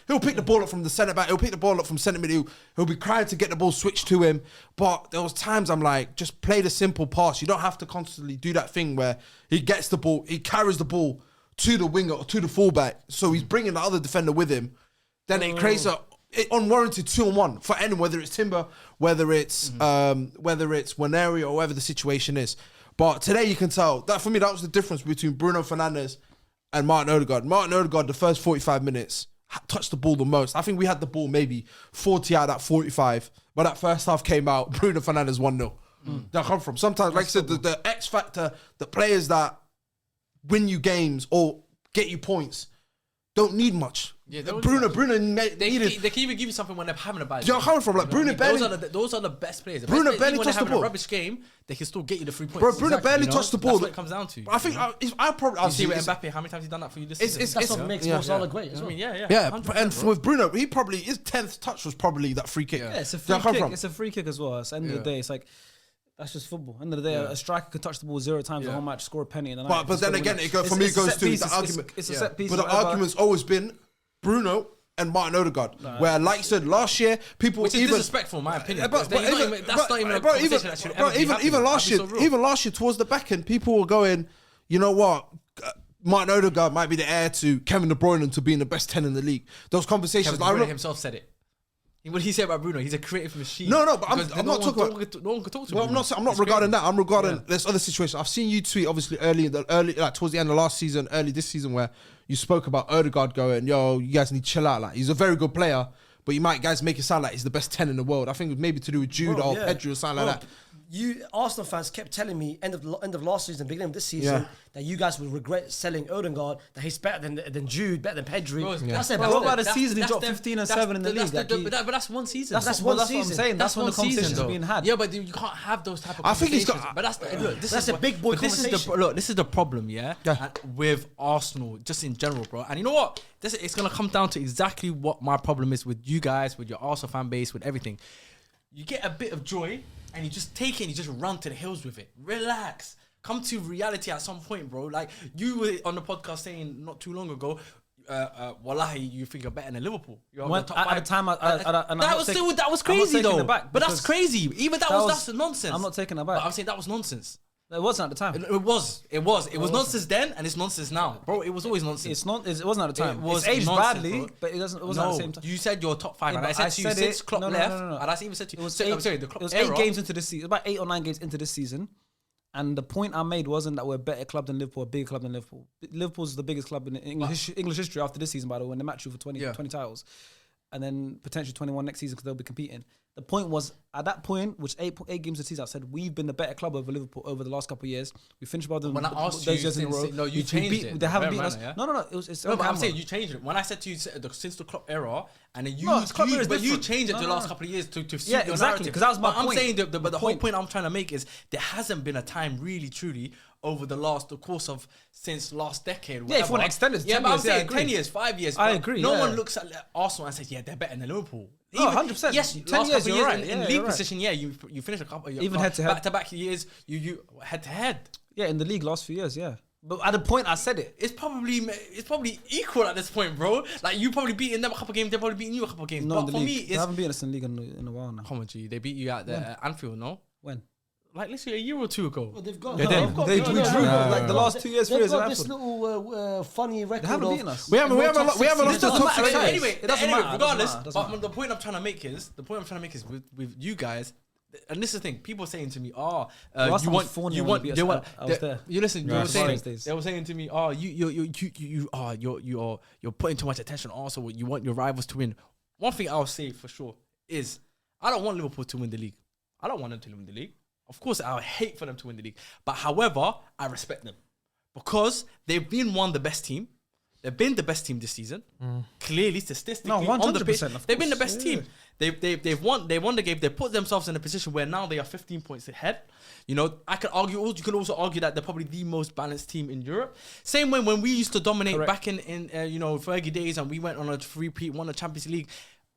he'll pick the ball up from the centre back, he'll pick the ball up from centre mid, he'll be crying to get the ball switched to him. But there was times I'm like, just play the simple pass. You don't have to constantly do that thing where he gets the ball, he carries the ball to the winger or to the fullback, so he's bringing the other defender with him. Then it creates a unwarranted 2-on-1 for anyone, whether it's Timber, whether it's Waneri or whatever the situation is. But today you can tell that for me that was the difference between Bruno Fernandes and Martin Odegaard. Martin Odegaard, the first 45 minutes, touched the ball the most. I think we had the ball maybe 40 out of that 45. But that first half came out, Bruno Fernandes 1-0. That come from. Sometimes, like I said, the X factor, the players that win you games or get you points don't need much. Yeah, Bruno they can even give you something when they're having a bad game. You're coming from like Bruno barely. Those are the best players. Bruno barely touched the ball. A rubbish game, they can still get you the 3 points. Bro, Bruno barely touched the ball. That's what it comes down to. I think I'll see with Mbappe. How many times he done that for you this season? That's what makes Mo Salah great. I mean, yeah. And with Bruno, he probably his 10th touch was probably that free kick. Yeah, it's a free kick. It's a free kick as well. At the end of the day, it's like. That's just football. End of the day, a striker could touch the ball 0 times the whole match, score a penny, and then. But then again, it goes to the argument. It's a set piece. But the argument's always been Bruno and Martin Odegaard. Where, like I said, last year, people which is even disrespectful, in my opinion. That's not even a conversation that should ever be happening. Even last year, towards the back end, people were going, you know what? Martin Odegaard might be the heir to Kevin De Bruyne and to being the best 10 in the league. Those conversations. Kevin De Bruyne himself said it. What did he say about Bruno? He's a creative machine. No, but I'm not talking about. No one can talk to him. Well, I'm not regarding that. I'm regarding this other situation. I've seen you tweet obviously early, like towards the end of last season, early this season, where you spoke about Odegaard going, "Yo, you guys need to chill out. Like he's a very good player, but you might guys make it sound like he's the best 10 in the world." I think it was maybe to do with Jude or Pedro or something like that. You Arsenal fans kept telling me end of last season, beginning of this season, that you guys would regret selling Odegaard, that he's better than Jude, better than Pedri. What about the season he dropped 15 and 7 in the league? But that's one season. That's one season. What I'm saying. That's when the conversation's being had. Yeah, but you can't have those type of conversations. I think he's got. That's a big boy conversation. This is the problem, with Arsenal, just in general, bro. And you know what? It's gonna come down to exactly what my problem is with you guys, with your Arsenal fan base, with everything. You get a bit of joy. And you just take it and you just run to the hills with it. Relax. Come to reality at some point, bro. Like, you were on the podcast saying not too long ago, wallahi, you think you're better than Liverpool. You're at the time, that was crazy, though. But that's crazy. Even that's nonsense. I'm not taking that back. But I'm saying that was nonsense. It wasn't at the time. It was nonsense then, and it's nonsense now, bro. It was always nonsense. It wasn't at the time. It's aged badly, bro. But it wasn't at the same time. You said you're top 5, and I said to you since Klopp left, and I even said to you, it was 8 games into this season, about 8 or 9 games into this season, and the point I made wasn't that we're a better club than Liverpool, a bigger club than Liverpool. Liverpool's the biggest club in English history after this season, by the way, when they match you for 20 titles, and then potentially 21 next season because they'll be competing. The point was, at that point, which 8 games of the season, I said, we've been the better club over Liverpool over the last couple of years. We finished above them. When I asked you, you changed it. They haven't beaten us. No. But I'm saying you changed it. When I said to you, since the Klopp era, and then you changed it the last couple of years to suit your exactly, because that was my point. I'm saying, but the whole point I'm trying to make is there hasn't been a time, really, truly, over the course of since last decade. Yeah, if you want to extend it to 10 but I'm years, saying I agree. 10 years, 5 years. I but agree, No yeah. one looks at Arsenal and says, yeah, they're better than Liverpool. No, 100%. Yes, 10 last years, couple you're of right. years in Yeah, league you're right. position, yeah, you finished a couple. Even head-to-head. Back-to-back years, you head-to-head. Yeah, in the league last few years, yeah. But at the point I said it. It's probably equal at this point, bro. Like you probably beating them a couple of games, they're probably beating you a couple of games. No, But in the for league. me, They it's haven't beaten us in the league in a while now. come on, G. They beat you at the Anfield, no? When? Like literally a year or two ago. Well, they've got. They did. They We drew like the last 2 years, 3 They've years. got at this Anfield. little funny record. They haven't of- beaten us. We haven't lost It the doesn't top matter 6 anyway. times. It doesn't matter. Regardless. It doesn't But matter. the point I'm trying to make is with you guys. And this is the thing. People saying to me, Last time was 4-0 when we beat us. I was there. You listen. Yeah, They were saying to me, you're putting too much attention. Also, you want your rivals to win. One thing I'll say for sure is I don't want Liverpool to win the league. I don't want them to win the league. Of course, I would hate for them to win the league. But however, I respect them because they've been the best team. They've been the best team this season. Clearly, statistically, No, on the pitch, 100%, of they've been the course. best Yeah. team. They've won the game. They put themselves in a position where now they are 15 points ahead. You know, you can also argue that they're probably the most balanced team in Europe. Same way when we used to dominate Correct. back in Fergie days and we went on a repeat, won the Champions League.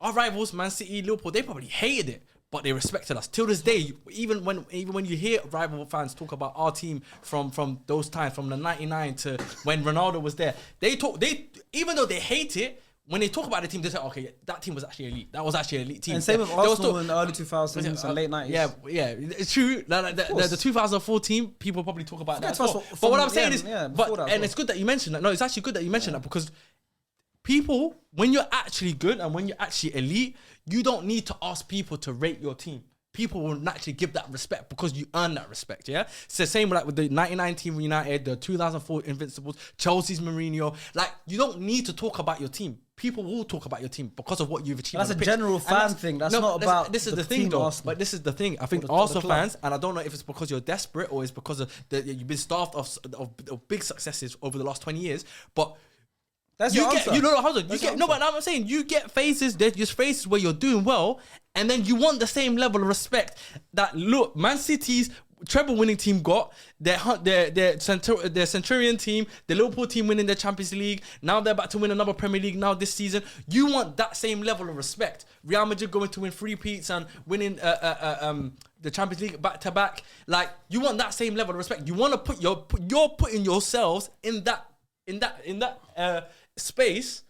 Our rivals, Man City, Liverpool, they probably hated it. But they respected us till this day. Even when you hear rival fans talk about our team from those times, from the '99 to when Ronaldo was there, even though they hate it, when they talk about the team, they say, okay, that team was actually elite. That was actually an elite team. And same with They were Arsenal still- in the early 2000s and late 90s. Yeah, it's true. The 2004 team, people probably talk about that. as well. From- But what I'm from- saying yeah, is, yeah, before that as well. it's good that you mentioned that. No, it's actually good that you mentioned that because people, when you're actually good and when you're actually elite, you don't need to ask people to rate your team. People will naturally give that respect because you earn that respect, yeah? It's the same like with the 99 team United, the 2004 Invincibles, Chelsea's Mourinho. Like, you don't need to talk about your team. People will talk about your team because of what you've achieved. That's on a the pitch. general And fan thing. That's not about This is the the thing, team though. Arsenal. But this is the thing. I think the Arsenal club. fans, and I don't know if it's because you're desperate or it's because of you've been starved of big successes over the last 20 years, but That's you your get, answer. hold on. That's You your get, no, answer. but I'm saying you get phases. There's just phases where you're doing well, and then you want the same level of respect that Man City's treble winning team got, their Centurion team, the Liverpool team winning the Champions League. Now they're about to win another Premier League now this season. You want that same level of respect. Real Madrid going to win 3 peats and winning the Champions League back to back. Like, you want that same level of respect. You want to you're putting yourselves in that space.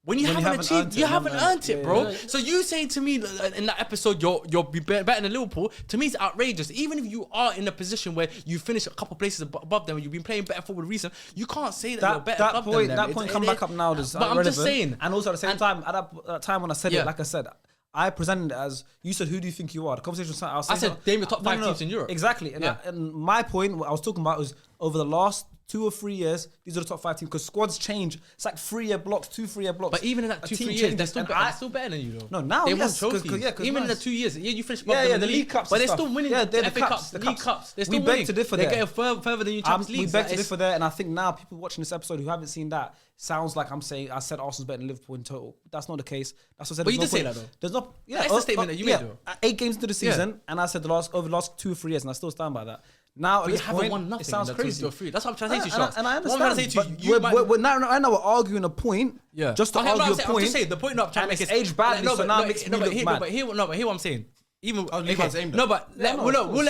When you haven't achieved, you haven't earned it, bro. Yeah. So you saying to me in that episode, you'll be better than Liverpool. To me, it's outrageous. Even if you are in a position where you finish a couple places above them and you've been playing better for a reason, you can't say that you're better above them. That point come back up now. Is But I'm just saying. And also at the same time, at that time when I said Yeah. it, like I said, I presented it as, you said, who do you think you are? The conversation was, I said, name the top 5 teams in Europe. Exactly. And, Yeah. and my point, what I was talking about was over the last 2 or 3 years, these are the top 5 teams because squads change. It's like 3-year blocks, 2 3-year blocks. But even in that A 2-3 team years, changes. they're still And better than you, though. No, now, they yes, won 'cause- trophies. 'cause Even in the nice. 2 years, you finished above Yeah, them yeah, in the League Cups but and they're stuff. still winning. Yeah, they're the the FA cups, the League cups. Cups. They're We still beg winning. to differ They're there. getting further than you Champions League. We beg to differ there, and I think now people watching this episode who haven't seen that sounds like I said Arsenal's better than Liverpool in total. That's not the case. That's what I said. But you there's did say point. that, though. There's not. Yeah, That's the statement that you made, though. 8 games into the season, and I said over the last 2 or 3 years, and I still stand by that. Now, But at you this haven't point, won nothing. it sounds in the crazy. 2 or 3. That's what I'm trying to say to you, Shots. And I What I'm understand. trying to say to But you, you might- we're now we're arguing a point. Yeah. Just to Okay, argue I'm a saying, point. I'm just saying, the point I'm trying to and make it's is aged badly, so now it makes me look mad. But hear what I'm saying. Even Leave us aimed at. no, but Yeah, no, of we'll course.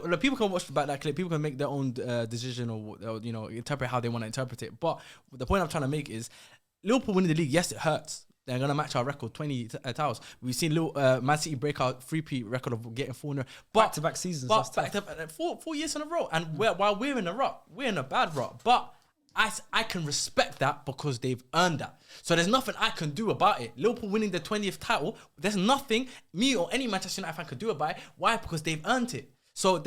let people can watch back that clip. People can make their own decision or interpret how they want to interpret it. But the point I'm trying to make is Liverpool winning the league. Yes, it hurts. They're gonna match our record, 20 titles. We've seen Man City break our 3-peat record of getting 4-0. Back-to-back seasons, But that's tough. 4 years in a row, and while we're in a rut, we're in a bad rut. But I can respect that because they've earned that. So there's nothing I can do about it. Liverpool winning the 20th title, there's nothing me or any Manchester United fan could do about it. Why? Because they've earned it. So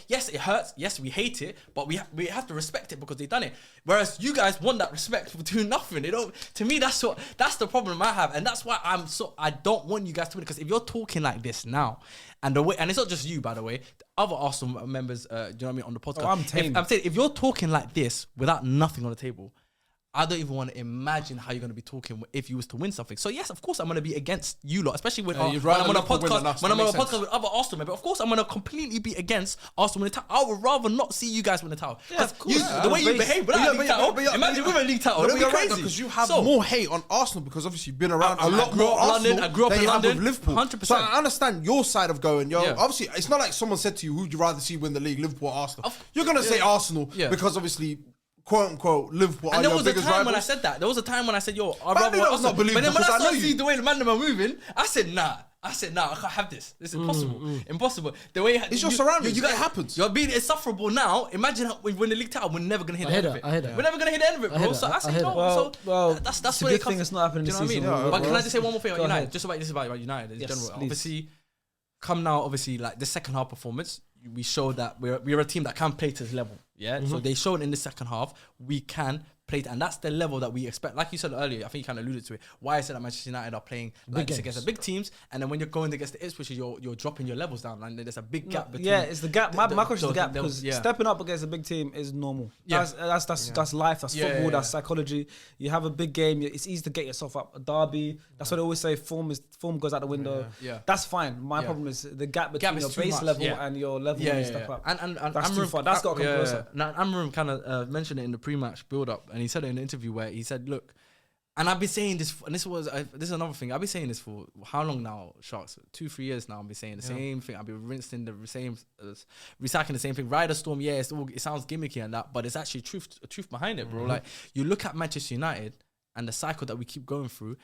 yes, it hurts. Yes, we hate it, but we have to respect it because they've done it. Whereas you guys want that respect for doing nothing. They don't. To me, that's the problem I have, and that's why I don't want you guys to win. Because if you're talking like this now, and it's not just you, by the way, the other Arsenal members, do you know what I mean, on the podcast. I'm tame. I'm saying if you're talking like this without nothing on the table, I don't even want to imagine how you're going to be talking if you was to win something. So yes, of course I'm going to be against you lot, especially when I'm on a podcast. When I'm on a podcast with other Arsenal members, of course I'm going to completely be against Arsenal winning the title. I would rather not see you guys win the title. Because the way you behave without a league title, imagine with a league title, that'd be crazy. Because you have more hate on Arsenal because obviously you've been around a lot more Arsenal. I grew up in London. With Liverpool. 100%. So I understand your side of going. Obviously it's not like someone said to you, who'd you rather see win the league, Liverpool or Arsenal? You're going to say Arsenal because obviously, quote unquote, Liverpool. And there was a time when I said that. There was a time when I said, "Yo, I'd rather." That was not believable. But then when I started you seeing the way the man are moving, I said, "Nah." I can't have this. This is impossible. Impossible. The way it's your surroundings. It happens. You're being insufferable now. Imagine how when the league title, we're never gonna hit the end of it. We're never gonna hit the end of it, bro. So I said no. Well, that's where it comes. It's not happening this season. But can I just say one more thing about United? Just about United in general. Obviously, come now. Obviously, like the second half performance, we showed that we're a team that can play to this level. Yeah. So they showed in the second half we can play, and that's the level that we expect. Like you said earlier, I think you kind of alluded to it. Why I said that Manchester United are playing like against the big teams, and then when you're going against the Ipswich, you're dropping your levels down, and there's a big gap between. Yeah, it's the gap. My question is the gap because stepping up against a big team is normal. That's life. That's football. That's psychology. You have a big game. It's easy to get yourself up. A derby. That's what I always say. Form goes out the window. That's fine. My problem is the gap between your base level and your level when you step up. And that's too far. That's got to come closer. Now Amram kind of mentioned it in the pre-match build-up, and he said it in an interview where he said, "Look." And I've been saying this, and this is another thing. I've been saying this for how long now, Sharks? 2-3 years now. I've been saying the same thing. I've been rinsing the same, recycling the same thing. Rider Storm, it sounds gimmicky and that, but it's actually truth behind it, bro. Like you look at Manchester United and the cycle that we keep going through.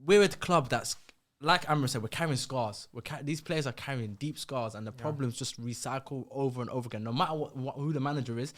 We're a club that's, like Amber said, we're carrying scars. These players are carrying deep scars, and the problems just recycle over and over again. No matter who the manager is,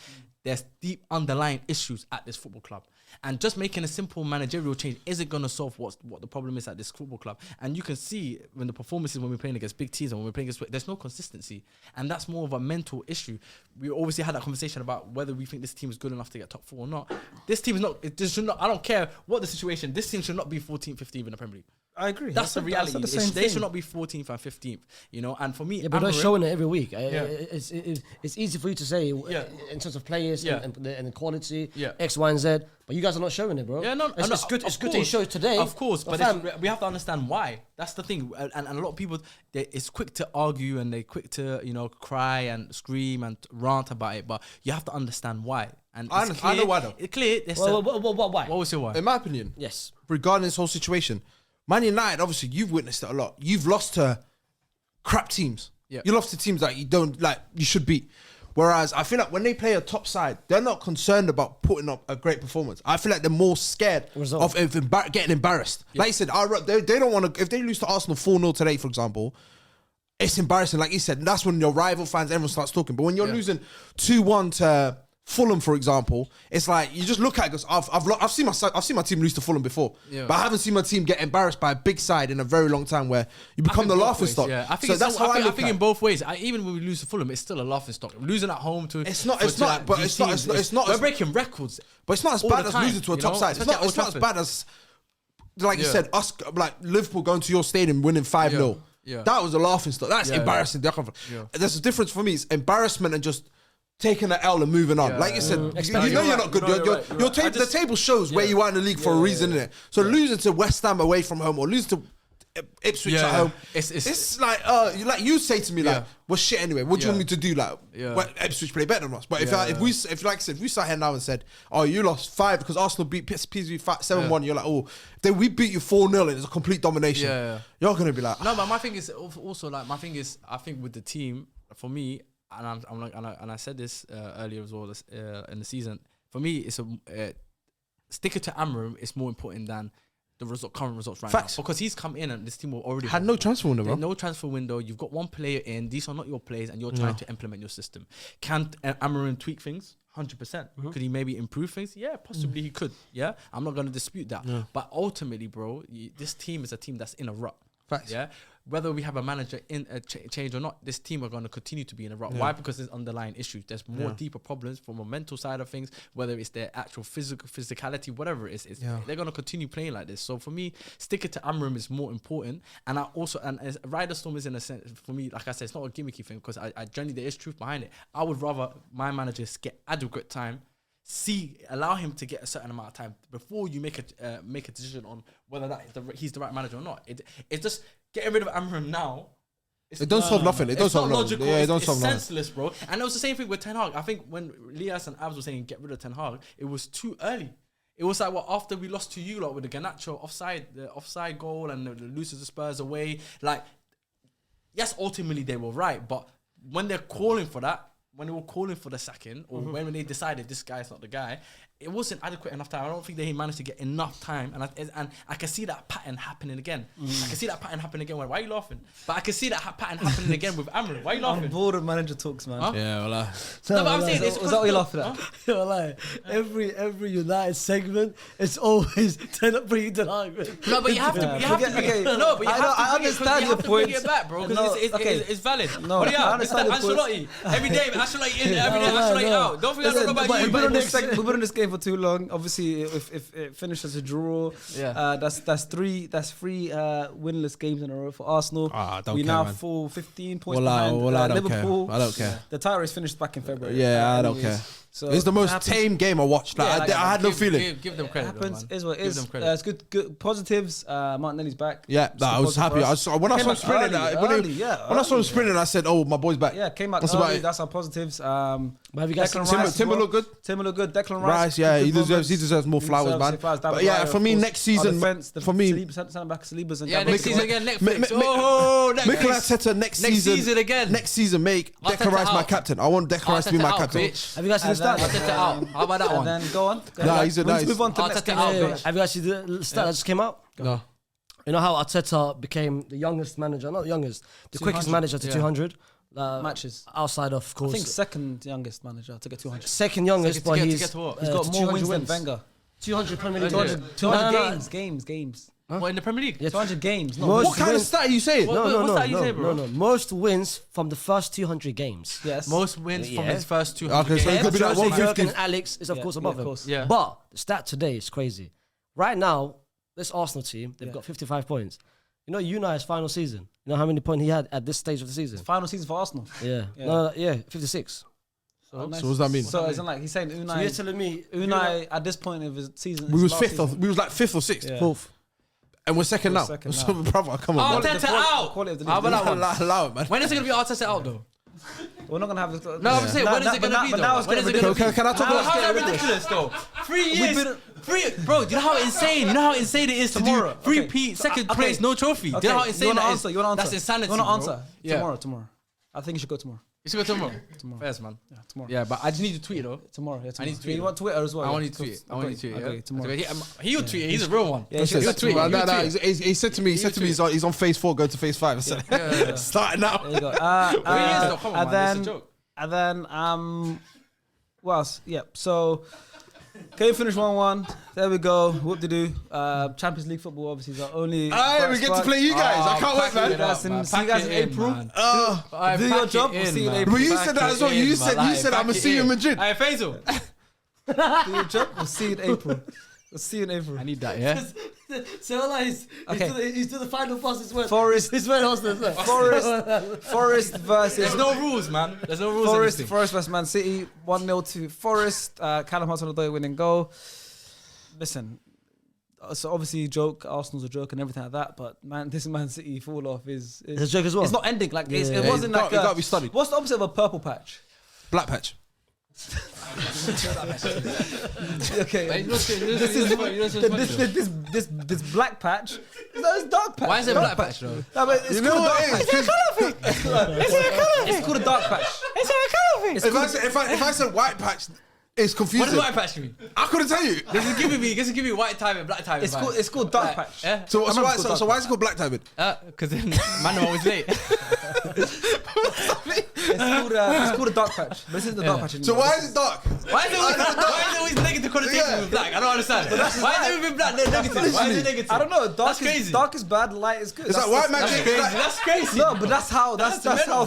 there's deep underlying issues at this football club. And just making a simple managerial change isn't going to solve what the problem is at this football club. And you can see when the performances when we're playing against big teams and when we're playing against, there's no consistency. And that's more of a mental issue. We obviously had that conversation about whether we think this team is good enough to get top 4 or not. This team is not, I don't care what the situation, this team should not be 14th, 15th in the Premier League. I agree. That's the reality. They should not be 14th and 15th, you know. And for me, but they're showing it every week. It's easy for you to say in terms of players and the quality, X, Y, and Z. But you guys are not showing it, bro. Yeah, no, it's good. It's good to show it today, of course. But we have to understand why. That's the thing. And a lot of people, it's quick to argue and they're quick to cry and scream and rant about it. But you have to understand why. And I know why though. It's clear. Why? What was your why? In my opinion, yes. Regarding this whole situation. Man United, obviously, you've witnessed it a lot. You've lost to crap teams. Yeah. You lost to teams that you should beat. Whereas I feel like when they play a top side, they're not concerned about putting up a great performance. I feel like they're more scared of getting embarrassed. Yeah. Like you said, they don't want to. If they lose to Arsenal 4-0 today, for example, it's embarrassing. Like you said, that's when your rival fans, everyone starts talking. But when you're losing 2-1 to Fulham, for example, it's like you just look at it because I've seen my team lose to Fulham before, but I haven't seen my team get embarrassed by a big side in a very long time where you become the laughing stock. Yeah. I think I think in both ways. Even when we lose to Fulham, it's still a laughing stock. Losing at home to it's not. We're breaking records, but it's not as bad as losing to a top side. It's not as bad as like you said, us like Liverpool going to your stadium winning 5-0. Yeah. That was a laughing stock. That's embarrassing. There's a difference for me. It's embarrassment and just taking the L and moving on. Like you said, you know you're not good. The table shows where you are in the league for a reason, innit? So losing to West Ham away from home or losing to Ipswich at home, it's like you say to me like, well shit anyway, what do you want me to do? Like, Ipswich play better than us. But if like I said, if we sat here now and said, oh, you lost 5 because Arsenal beat PSV 7-1, you're like, oh, then we beat you 4-0 and it's a complete domination. You're gonna be like, no, but my thing is also like, I think with the team, for me, and I'm like, and I said this earlier as well in the season. For me, it's sticking to Amram is more important than the current results right now, because he's come in and this team will already had no transfer window, bro. No transfer window. You've got one player in. These are not your players, and you're trying to implement your system. Can Amram tweak things? 100%. Could he maybe improve things? Yeah, possibly he could. Yeah, I'm not going to dispute that. Yeah. But ultimately, bro, this team is a team that's in a rut. Facts. Yeah. Whether we have a manager in a change or not, this team are going to continue to be in a rut. Why? Because there's underlying issues. There's more deeper problems from a mental side of things, whether it's their actual physicality, whatever it is. They're going to continue playing like this. So for me, sticking to Amram is more important. And I also, and as Rider Storm is in a sense, for me, like I said, it's not a gimmicky thing because I genuinely, there is truth behind it. I would rather my managers get adequate time, allow him to get a certain amount of time before you make a decision on whether he's the right manager or not. It's just getting rid of Amram now. It don't solve nothing. It don't solve nothing. Yeah, it don't solve nothing. It's senseless, bro. And it was the same thing with Ten Hag. I think when Lias and Abs were saying get rid of Ten Hag, it was too early. It was like, after we lost to you lot with the Garnacho offside goal and the loses the Spurs away. Like, yes, ultimately they were right, but when they're calling for that, when they were calling for the sacking, or when they decided this guy's not the guy, it wasn't adequate enough time. I don't think they managed to get enough time, and I can see that pattern happening again. I can see that pattern happening again. Why are you laughing? But I can see that pattern happening again with Amram. Why are you laughing? I'm bored of manager talks, man. Huh? Yeah, well, no, but I'm saying it's was that what you're laughing at? Yo, like, every United segment, it's always bringing Ten Hag. No, but you have to. You have to. Okay. No, but you have to. I understand your point. Bring it back, bro. Because it's valid. No, I understand the Ancelotti. Every day, Ancelotti in. Every day, Ancelotti out. Don't forget about you. We've been on this game for too long. Obviously, if it finishes a draw, that's three winless games in a row for Arsenal. We now fall 15 points behind Liverpool. I don't care. The title is finished back in February. Yeah, I don't care. So it's the most tame game I watched. Like, I had no feeling. Give them credit. Happens is what it is. It's good positives. Martinelli's back. Yeah, I was happy. When I saw him sprinting, when I saw him sprinting, I said, "Oh, my boy's back." Yeah, came back early. That's our positives. But have you guys Timber look good? Timber look good. Declan Rice, yeah, he deserves more flowers, man. But yeah, for me, next season, for me, centre back Salibas and next season again, Netflix. Oh, Mikel Arteta next season again. Next season, make Declan Rice my captain. I want Declan Rice to be my captain. Have you guys seen the stat? Arteta out. How about that one? And then go on. Nah, he's a nice. Move on to the next game. Have you guys seen the stat that just came out? No. You know how Arteta became the youngest manager, not the youngest, the quickest manager to 200 matches. Outside of course. I think second youngest manager to get 200. Second youngest, but he's got more wins than Wenger. 200 Premier League. 200 games. What, in the Premier League? Yeah, 200 games. What kind of stat are you saying? No. Most wins from the first 200 games. Yes. Most wins from his first 200 games. So it could be like 150. And Alex is of course above him. Yeah. But the stat today is crazy. Right now, this Arsenal team, they've got 55 points. You know Unai's final season. You know how many points he had at this stage of the season? Final season for Arsenal. Yeah. 56. So what does that mean? So isn't like he's saying Unai. So you're telling me Unai at this point of his season. We was fifth. We was like fifth or sixth. Fourth. And we're second now. So, brother, come on. Arteta out. How about that one? Allow it, man. When is it going to be Arteta out, though? We're not going to have this. No, I'm saying, when is it going to be, though? When is it going to be? Can I talk about How's that ridiculous, though? 3 years. Bro, do you know how insane? You know how insane it is to do three-peat, second place, no trophy? Do you know how insane that is? That's insanity, you want to answer? Tomorrow. I think you should go tomorrow. You should go tomorrow? Fairs, man. Yeah, tomorrow. Yeah, but I just need to tweet it, though. Tomorrow. I need to tweet. You want Twitter as well? I want you to tweet. I want you to tweet. Okay, tomorrow. He'll tweet it. He's a real one. Yeah, he'll tweet. He said to me, he's on phase 4, going to phase 5. I said, starting now. There you go. 3 years though, come on, man. It's a joke. And then, what else? Yeah, so game finished 1-1. There we go. What to do? Champions League football obviously is our only. We get to play you guys. I can't wait, man. See you guys in April. Do your job. We'll see you in April. But you said that as well. You said I'm gonna see you in Madrid. Hey, Faisal. Do your job. We'll see you in April. We'll see you in April. I need that, yeah. So he's to the final pass as well. Forest versus. There's no rules, man. There's no rules. Forest versus Man City. 1-0 to Forest. Callum Hudson-Odoi winning goal. Listen, so obviously joke. Arsenal's a joke and everything like that. But man, this Man City fall off is it's a joke as well. It's not ending like it wasn't like. It got to be studied. What's the opposite of a purple patch? Black patch. Okay. This black patch. No, it's dark patch. Why is it black patch though? No, but it's called a dark patch. It's called a dark patch. It's a colour thing. If I said white patch, it's confusing. What does white patch mean? I couldn't tell you. This is giving me white time and black time. It's called dark patch. Yeah. So why is it called black time? Because then man are always late. It's called a dark patch. This is the dark patch. So why is it dark? Why is it always negative connotation with black? I don't understand. Why is it with black negative? Why is it negative? I don't know. Dark is bad, light is good. It's like white magic. That's crazy. No, but that's how the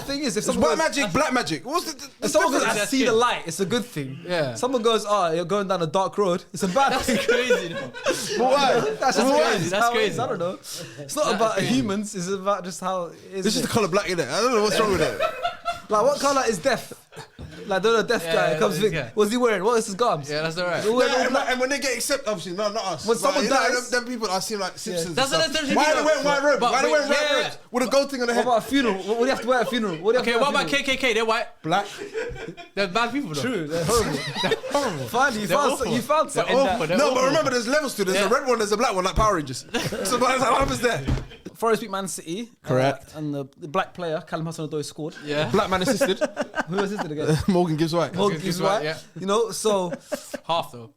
thing is. If it's white magic, black magic. What's the if someone goes, I see the light, it's a good thing. Yeah. Someone goes, you're going down a dark road, it's a bad thing. That's crazy. Why? That's crazy. That's crazy. I don't know. It's not about humans. It's about just how it is. It's just the colour black in it. I don't know what's wrong with it. Like, what colour is death? Like the deaf guy comes. What's he wearing? What is his garms? Yeah, that's alright. And when they get accepted, obviously, not us. When someone dies, them people I see like Simpsons. That's why are they wearing white robes? Why are they wearing white robes with a gold thing on the head? What about a funeral? What do you have to wear at a funeral? Okay, what about KKK? They're white. Black. They're bad people though. True, they're horrible. They're horrible. Finally, you found something. No, but remember, there's levels to this. There's a red one, there's a black one, like Power Rangers. So what happens there? Forest beat Man City. Correct. And the black player, Callum Hudson-Odoi, scored. Yeah. Black man assisted. Who assisted again? Morgan Gibbs White. Morgan Gibbs White. Yeah. You know, so Half though.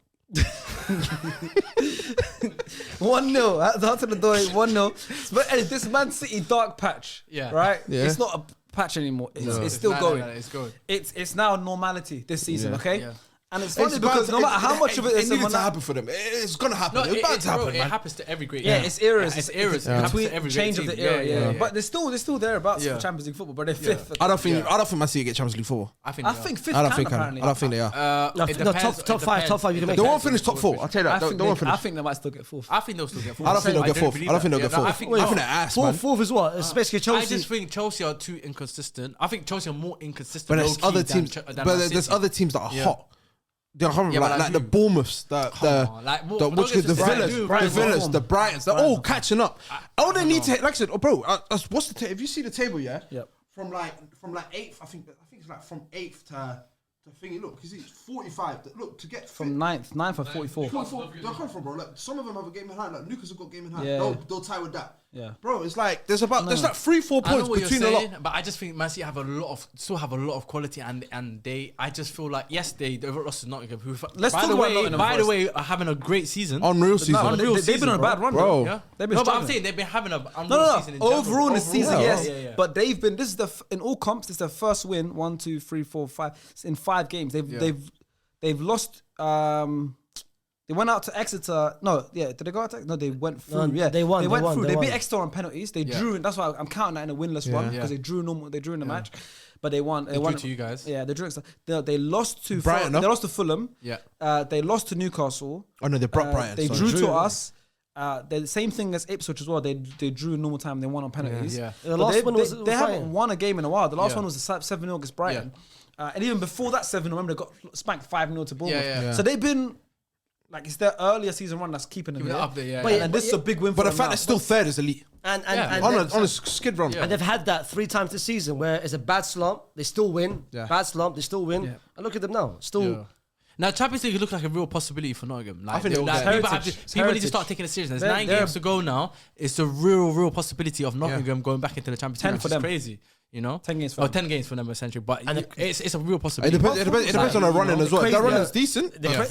1-0. Hudson-Odoi, 1-0. But anyway, this Man City dark patch. Yeah. Right? Yeah. It's not a patch anymore. It's still going. It's going. It's now normality this season, Yeah. okay? Yeah. And it's funny because no matter how much of it is needed to happen for them. It's gonna happen. It's bound to happen, It man. happens to every great. Yeah, it's eras. It's eras. It's It happens between to every change great of the team. era. Yeah. Yeah. But they're still thereabouts Yeah. for Champions League football. But they're fifth. I don't think Man City get Champions League football. I think. I think fifth. I don't can, think apparently. I don't think they are. No, It depends. top five. You can make They that. won't finish top four. I'll tell you that. They won't I finish. think they might still get fourth. I think they'll still get fourth. I don't think they'll get fourth. believe I don't think that. they'll get Yeah, no, fourth. I think they're ass, man. Fourth is what? It's basically I Chelsea. just think Chelsea are too inconsistent. I think Chelsea are more inconsistent. But there's low-key other than teams. Ch- than But Man there's City. other teams that are Yeah. hot. They're horrible, Yeah, but like the like Bournemouths, on, like, the don't get Villas, Brighton, the Villas, the Brightons. They're all catching up. All they need to, like I said, bro. What's the if you see the table, yeah, Yep. from like eighth, I think it's like from eighth to thingy. Look, because it's 45. Look to get From ninth or 44. 44. They'll come from, bro. Like some of them have a game in hand. Like Lucas have got game in hand. Yeah. They'll tie with that. Yeah. Bro, it's like there's like 3-4 I know points what you're between a lot. saying, but I just think Man City have still have a lot of quality, and I just feel like they lost to Nottingham. Let's talk about Nottingham by the first. way, are having a great season. Unreal season. They've been on a bad run, Bro. Yeah, They've been no, but I'm struggling. saying they've been having a No. season in general. Overall in the season, yeah. yes. Yeah. But they've been. This is in all comps. This is their first win. 1, 2, 3, 4, 5 in 5 games. They've lost. They went out to Exeter. No, yeah. Did they go out to Exeter? No, they went through. No, Yeah, they won, They they went won, through. they They won. beat Exeter on penalties. They drew. That's why I'm counting that in a winless run because they drew in the match. But they won. They won to you guys. Yeah, they drew. They lost to Brighton, They no? lost to Fulham. Yeah. They lost to Newcastle. Oh no, they brought Brighton. They sorry. drew to us. The same thing as Ipswich as well. They drew in normal time. They won on penalties. Yeah. The But last one was they Brighton. haven't won a game in a while. The last Yeah. one was a 7-0 against Brighton. And even before that 7-0, remember they got spanked 5-0 to Bournemouth. Yeah. So they've been like it's their earlier season run that's keeping them Keeping it there. up there, yeah. But And this is a big win for But the them fact now. they're still third is elite. And On a skid run. And they've had that 3 times this season where it's a bad slump, they still win. Yeah. Bad slump, they still win. Yeah. And look at them now. Still. Yeah. Now, Champions League looks like a real possibility for Nottingham. Like, I think they'll like, get it. people, Heritage. people need to Heritage. start taking it serious. There's They're- 9 they're- games to go now. It's a real possibility of Nottingham going back into the Champions 10 League. for Which is them. crazy, you know. 10 games for Oh, them. 10 games for them essentially, but And it's a real It possibility. depends on their running as well. If their running's decent. They're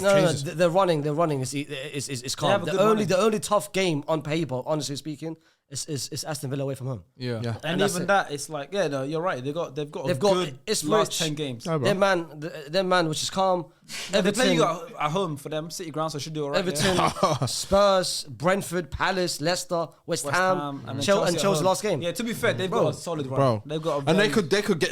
running is calm. have a good running. The only tough game on paper, honestly speaking, is Aston Villa away from home. Yeah. And that's even it. that, it's like, yeah, no, you're right. They've got a They've got good Ipswich. last 10 games. bro. Their man, which is calm. They play Everton, you at home for them, City ground, so should do all right. Everton, Spurs, Brentford, Palace, Leicester, West West Ham, Ham, and then Chelsea at Chelsea's home. last game. Yeah, to be fair, they've got a solid run. Bro, They've got a and very,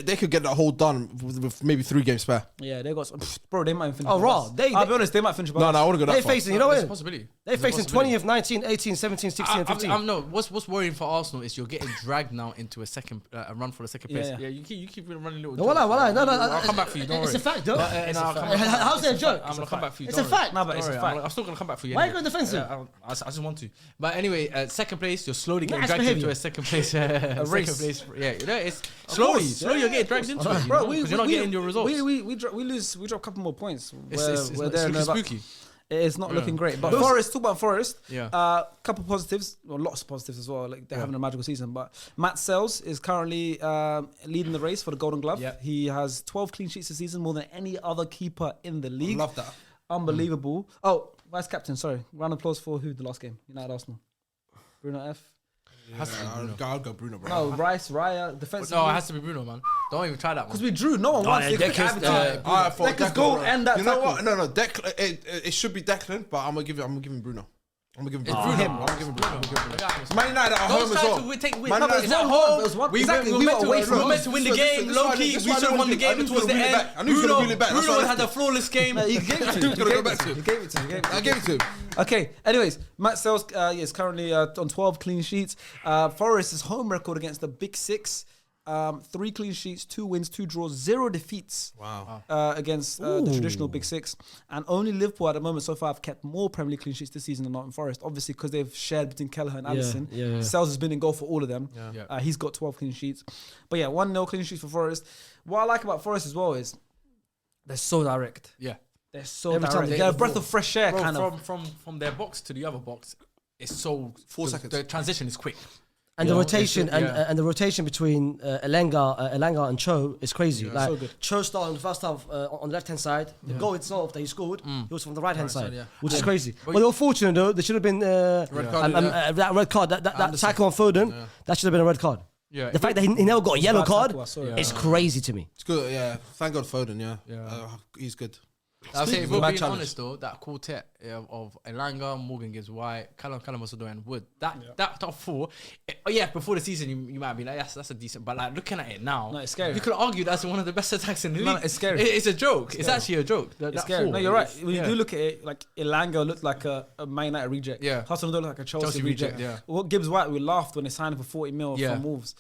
they could get that whole done with maybe 3 games spare. Yeah, they've got bro, they might even finish. Oh, above raw. us. I'll be honest, they might finish above No, us. I wouldn't go that They're far. facing, you know There's a what? possibility. They're There's a facing possibility. 20 of 19, 18, 17, 16, and 15. No, what's worrying for Arsenal is you're getting dragged now into a run for the second place. Yeah. Yeah, you keep running little. No, no. I'll come back for you. Don't It's worry. a fact, though. It's a fact. How's that a joke? I'm gonna come back for you. It's don't a worry. fact. No, but it's Don't a worry, fact. I'm still gonna come back for you. Why are you anyway. going defensive? I just want to. But anyway, second place, you're slowly getting Nice dragged into behaviour. a second place. Second race. place. Yeah, you know, it's slowly you're getting dragged into it. Bro, Because you're not getting your results. We drop a couple more points. It's We're there looking and about. spooky. It's not looking great. But Forest, talk about Forest. Yeah. Couple positives, well, lots of positives as well. Like they're having a magical season. But Matt Sells is currently leading the race for the Golden Glove. Yep. He has 12 clean sheets this season, more than any other keeper in the league. Love that. Unbelievable. Oh, vice captain. Sorry. Round of applause for who? The last game. United Arsenal. Bruno F. I'll go Bruno, bro. No, Rice, Raya, defensive. No, it has to be Bruno, man. Don't even try that one. Because we drew. No one wants. yeah, They Declan's- could have I thought Declan's goal and that You know tackle. what? No. It should be Declan, but I'm gonna give him Bruno. I'm gonna give him It's Bruno. Bruno. I'm gonna give him Bruno. It's Man United at home as well. We take Man no, but United- it's at It home. was one- We exactly, were we were meant to away win. from We were meant to win the game. Low key, we should have won the game towards the end. I knew he was gonna wheel it back. That's why Bruno I had a left flawless game. He gave it to He was gonna go back to him. He gave it to him. I gave it to him. Okay. Anyways, Matt Sells is currently on 12 clean sheets. Forest's home record against the Big Six 3 clean sheets, 2 wins, 2 draws, 0 defeats. Wow. Against the traditional Big Six. And only Liverpool at the moment so far have kept more Premier League clean sheets this season than Nottingham Forest. Obviously, because they've shared between Kelleher and Alisson. Sells has been in goal for all of them. He's got 12 clean sheets. But yeah, 1-0 clean sheets for Forest. What I like about Forest as well is they're so direct. Yeah. They're so direct. They're a breath of fresh air, kind of. From their box to the other box, it's so 4 seconds. The transition is quick. And the rotation and the rotation between Elanga and Cho is crazy. Like so good. Cho started in the first half on the left hand side. The goal itself that he scored, he was from the right hand side, which is crazy. But they were fortunate though. There should have been that red card. That tackle on Foden, that should have been a red card. Yeah, the fact that he never got a yellow card is crazy to me. It's good, yeah. Thank God Foden, he's good. I'll say, if we're being honest though, that quartet of Elanga, Morgan Gibbs White, Callum Hudson-Odoi and Wood, that top 4, before the season you might be like, that's a decent, but like looking at it now, it's scary. You could argue that's one of the best attacks in the league. No, it's scary. It's a joke. It's actually a joke. It's scary. No, you're right. When you do look at it, like Elanga looked like a Man United reject. Yeah. Hudson-Odoi looked like a Chelsea reject. Yeah. Well, Gibbs White, we laughed when they signed him for 40 mil from Wolves.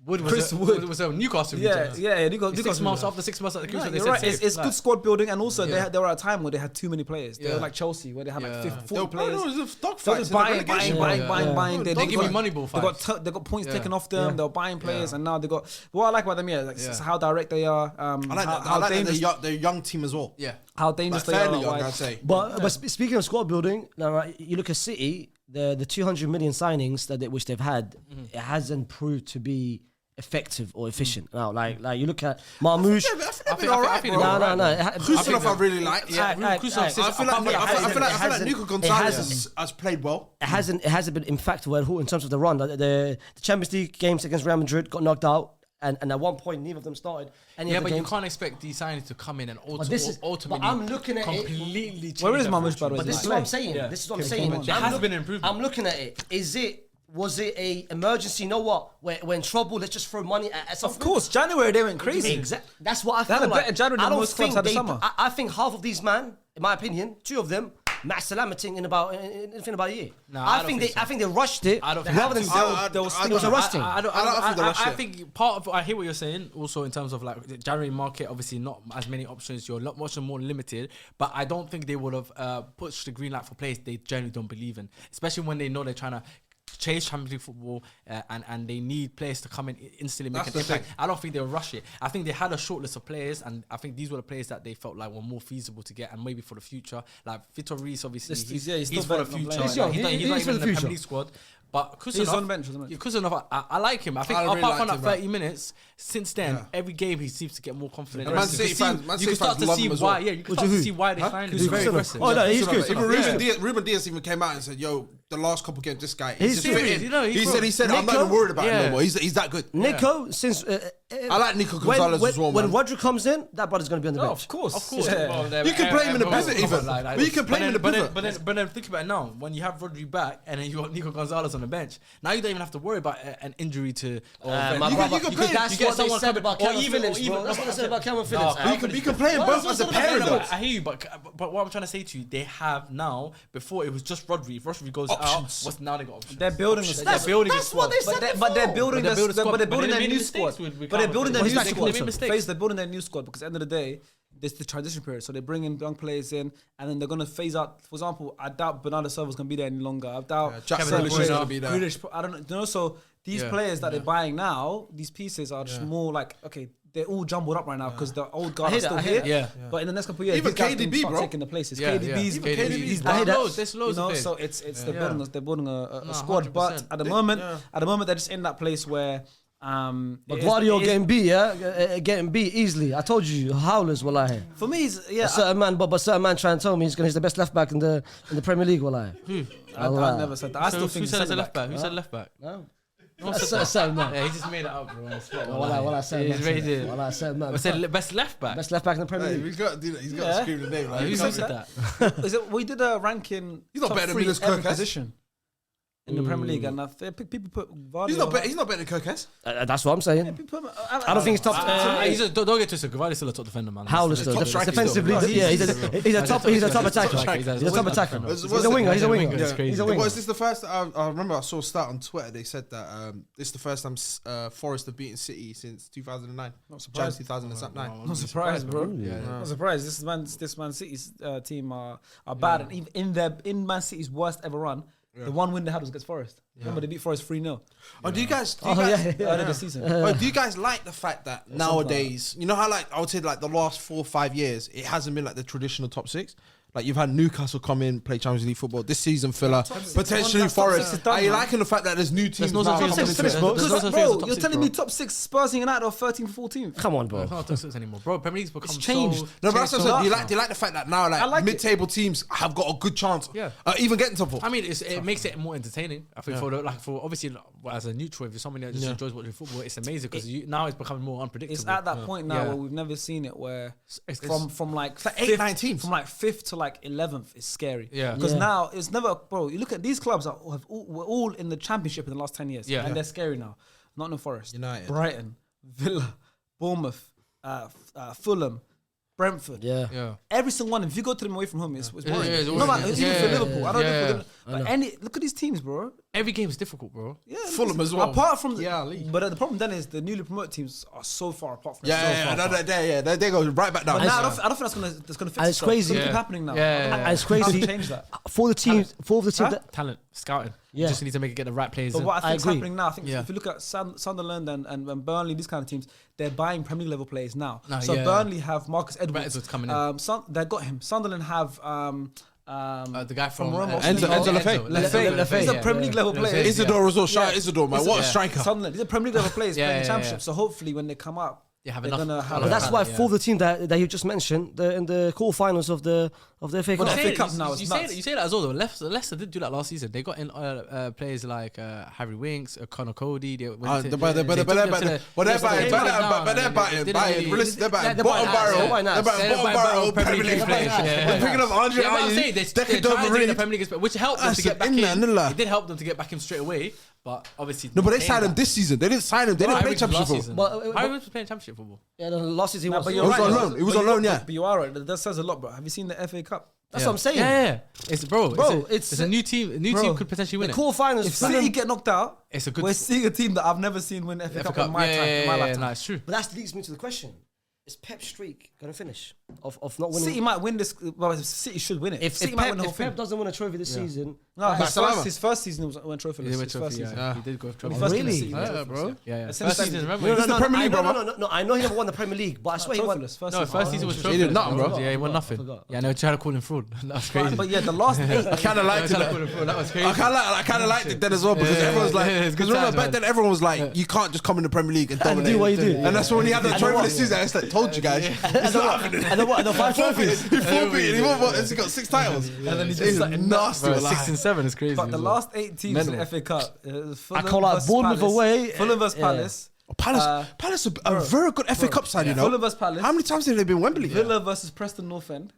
Wood was a Newcastle reject. Newcastle. 6 months after 6 months at the Cruise, you're right. It's good squad building, and also they were at a time where they had too many players. They were like Chelsea, where they had like 40 players. No, it was a dog So fight. buying. They give me money ball fights. They got points taken off them. They were buying players, and now they got. What I like about them, it's how direct they are. I like that they're a young team as well. Yeah, how dangerous they fairly are. young, I'd say. But speaking of squad building, now you look at City, the 200 million signings which they've had, it hasn't proved to be effective or efficient. Now, like you look at Marmoush. I feel like Kusanov I really like. I feel like Nico Gonzalez has played well. It hasn't been impactful in terms of the run. The Champions League games against Real Madrid got knocked out. And at one point, neither of them started. But you can't expect these signings to come in and ultimately I'm looking at completely change. Where is Marmoush, by the way? But this is what I'm saying. This is what I'm saying. There has been improvement. I'm looking at it. Was it a emergency? You know what? We're in trouble. Let's just throw money at something. Of course, January they went crazy. Exactly. That's what I feel They had a like. better January than most clubs had this summer. I think half of these man, in my opinion, 2 of them, Matt Salamating in about a year. No, I think they rushed it. I don't think rather than it was a rush thing. I think part of I hear what you're saying. Also in terms of like the January market, obviously not as many options. You're a lot much more limited. But I don't think they would have pushed the green light for players they generally don't believe in, especially when they know they're trying to change Champions League football and they need players to come in instantly make an impact. I don't think they'll rush it. I think they had a short list of players, and I think these were the players that they felt like were more feasible to get and maybe for the future. Like Vitor Reis, obviously, he's for the future. He's young. He's not even in the Premier League squad. But he's on the bench, wasn't he? Kusanov, I like him. I think apart from that 30 minutes, since then, every game he seems to get more confident. Man City fans, you can start to see why. Yeah, you can start to see why they signed him. He's very aggressive. Oh no, he's good. Even Ruben Diaz even came out and said, "Yo, the last couple games, this guy, he's serious. He said, I'm not even worried about him no more. He's that good." Nico, since I like Nico Gonzalez as well. When Rodri comes in, that brother's going to be on the bench. Of course. Yeah. You can play him in the pivot even. But you can play him in the pivot. But then think about it now. When you have Rodri back and then you got Nico Gonzalez on the bench, now you don't even have to worry about an injury to. You can play. That's what they said about Calvin Phillips. That's what they said about Calvin Phillips. You can play them both as a pair though. I hear you, but what I'm trying to say to you, they have now. Before it was just Rodri. If Rodri goes out, now they got options. They're building a squad. That's what they said. But they're building their new squad. But they're building their new squad. Mistakes. They're building their new squad because at the end of the day, this is the transition period. So they bring in young players in, and then they're going to phase out. For example, I doubt Bernardo Silva's going to be there any longer. I doubt Jack Grealish is going to be there. I don't know. So these players that they're buying now, these pieces are just more like, okay, they're all jumbled up right now because the old guard are still here. Yeah. But in the next couple of years, even KDB, bro, taking the places. KDB's there's loads of so they're building a squad. But at the moment, they're just in that place where. But Guardiola getting beat easily. I told you, howlers, wallahi. For me, a certain man trying to tell me he's the best left back in the Premier League, wallahi. I never said that. I still think who said left back? Who said left back? No. Yeah, he just made it up, bro. What I said, I said best left back. Best left back in the Premier League. He's got to scream the name. Who said that? We did a ranking. He's not better than Milos every Kirk. position. in the Premier League, and people put Vardy. He's not better than Kirkes. That's what I'm saying. I don't think he's top. Don't get twisted. Gavadi's still a top defender, man. How is defensively? Yeah, he's a top attacker. He's a top attacker. He's a winger. He's a winger. He's a winger. Was this the first? I remember I saw a stat on Twitter. They said that this is the first time Forest have beaten City since 2009. Not surprised. 2009. Not surprised, bro. Not surprised. This Man City's team are bad, and even in Man City's worst ever run. The one win they had was against Forest. Remember, they beat Forest 3-0. Oh, do you guys? Early this season. Do you guys like the fact that nowadays, you know how I would say the last 4 or 5 years, it hasn't been like the traditional top 6. Like you've had Newcastle come in, play Champions League football. This season, Villa, potentially Forest. Are you liking the fact that there's new teams now coming into it? Bro, you're telling me top 6 Spurs and United are 13th, 14th. Come on, bro. It's not top 6 anymore, bro. Premier League's become changed. No, but that's what I'm saying. Do you like the fact that now mid-table teams have got a good chance? Yeah. Even getting top 4. I mean, it makes it more entertaining. I think for obviously as a neutral, if you're someone that just enjoys watching football, it's amazing because now it's becoming more unpredictable. It's at that point now where we've never seen it where from like 8, 9 teams, from like 5th to like 11th. It's scary. Yeah. Because now it's never, bro. You look at these clubs that were all in the Championship in the last 10 years. Yeah. And they're scary now. Nottingham Forest, United, Brighton, Villa, Bournemouth, Fulham, Brentford. Yeah. Every single one. If you go to them away from home, it's worrying. It's No matter, even for Liverpool. I don't know if I know. but look at these teams, bro. Every game is difficult, bro. Yeah, Fulham as well. Apart from League. but the problem then is the newly promoted teams are so far apart from They go right back down. But now I don't think that's gonna fix it. It's crazy. It's keep happening now. And it's crazy. How to change that? For the team that Talent, scouting. Yeah. Just need to get the right players. But what I think is agree. happening now, I think if you look at Sunderland and Burnley, these kind of teams, they're buying Premier League level players now. Burnley have Marcus Edwards coming in. They got him. Sunderland have the guy from Roma. Enzo Lefebvre. He's a Premier League level player. Isidore as well. Shout out Isidore, man. What a striker. Sunderland. These are Premier League level players playing the Championship. So hopefully when they come up, have they're enough. gonna have. But that's why for the team that you just mentioned, in the quarterfinals of the FA Cup. But the FA Cup now is you nuts. say that as well. Though. Leicester did do that last season. They got in players like Harry Winks, Connor Cody. They're buying. They're buying bottom barrel Premier League players. They're picking up Andre Ayew. They're trying to do the Premier League, which helped them to get back in. It did help them to get back in straight away. But obviously, no, but they signed him this season. They didn't sign him. They didn't play Championship football. Harry was playing Championship football. Yeah, the last season he was. But He was on loan. He was on loan, yeah. But you are right. That says a lot, bro. Have you seen the FA Cup? That's what I'm saying. Yeah. It's it's a new team. A new team could potentially win it. Quarterfinals. If City get knocked out, it's a good. We're seeing a team that I've never seen win FA Cup in my lifetime. No, it's true. But that leads me to the question: is Pep's streak going to finish of not winning? City might win this. Well, City should win it. If City might win the whole Pep thing. doesn't win a trophy this season, No, his first season was went trophy. He did go trophy. Really? Yeah, bro. Yeah. First First season, remember? No, It's the Premier League, no, no. I know he never won the Premier League, but I swear he won. No, first season was trophy. He did nothing, bro. Yeah, he won nothing. Yeah, no, trying to call him fraud. That was crazy. But yeah, the last I kind of liked it. That was crazy. I kind of liked it then as well because everyone's like, because remember back then everyone was like, you can't just come in the Premier League and dominate. do what you do. And that's when he had the trophy this season. It's like, told you guys, it's not happening. And the 5 trophies. He forfeited. He won what? He got 6 titles. and then he did something nasty. Bro, 6 and 7 is crazy. But the last 8 teams in the FA Cup, I call out Bournemouth away. Fulham vs Palace. Palace are a very good FA Cup side, you know. Fulham vs Palace. How many times have they been Wembley? Villa versus Preston North End.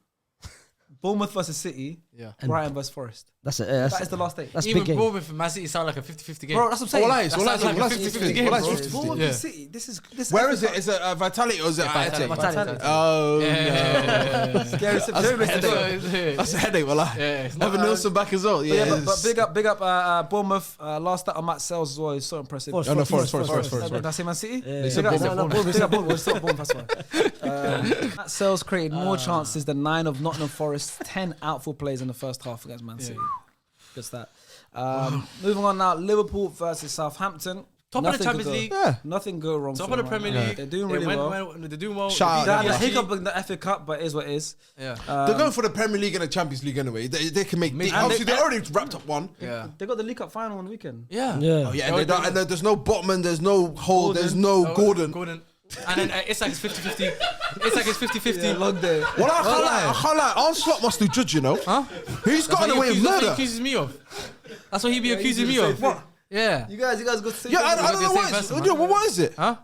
Bournemouth versus City. Yeah. Brighton versus Forest. That's it. That is the last 8. That's Even big game. Bournemouth and Man City sound like a 50-50 game. Bro, that's what I'm saying. All eyes, 50-50 game, bro. Bournemouth Yeah. vs City. This Where is it? Is it Vitality or is it Athletic? Vitality. Oh, no. Scary. That's a headache, well. Having Nelson back as well. Yeah, but big up Bournemouth. Last start on Matt Sells as well is so impressive. Forest. Did I say Man City? They said Bournemouth. Big up Bournemouth. That's why. Matt Sells created more chances than 9 of Nottingham Forest's 10 outfield plays in the first half against Man City. Good stat. Moving on now, Liverpool versus Southampton. Top of the Champions League. Nothing go wrong. Top of the Premier League. They're doing really well. They're doing well. Shout They out. had a hiccup in the FA Cup, but it is what it is. Yeah. They're going for the Premier League and the Champions League anyway. They can make. Obviously, they already wrapped up one. Yeah. They got the League Cup final on the weekend. Yeah. Oh, yeah, and there's no Botman, there's no Hall, there's no Gordon. And then it's like it's 50-50. It's like it's 50-50. Long day. Well, I can't lie. Onslaught must do judge, you know. Huh? Who's got away with That's what he murder? accuses me of. That's what he be accusing me of. What? Yeah. You guys got to say. Yeah, I don't know what is it. Huh?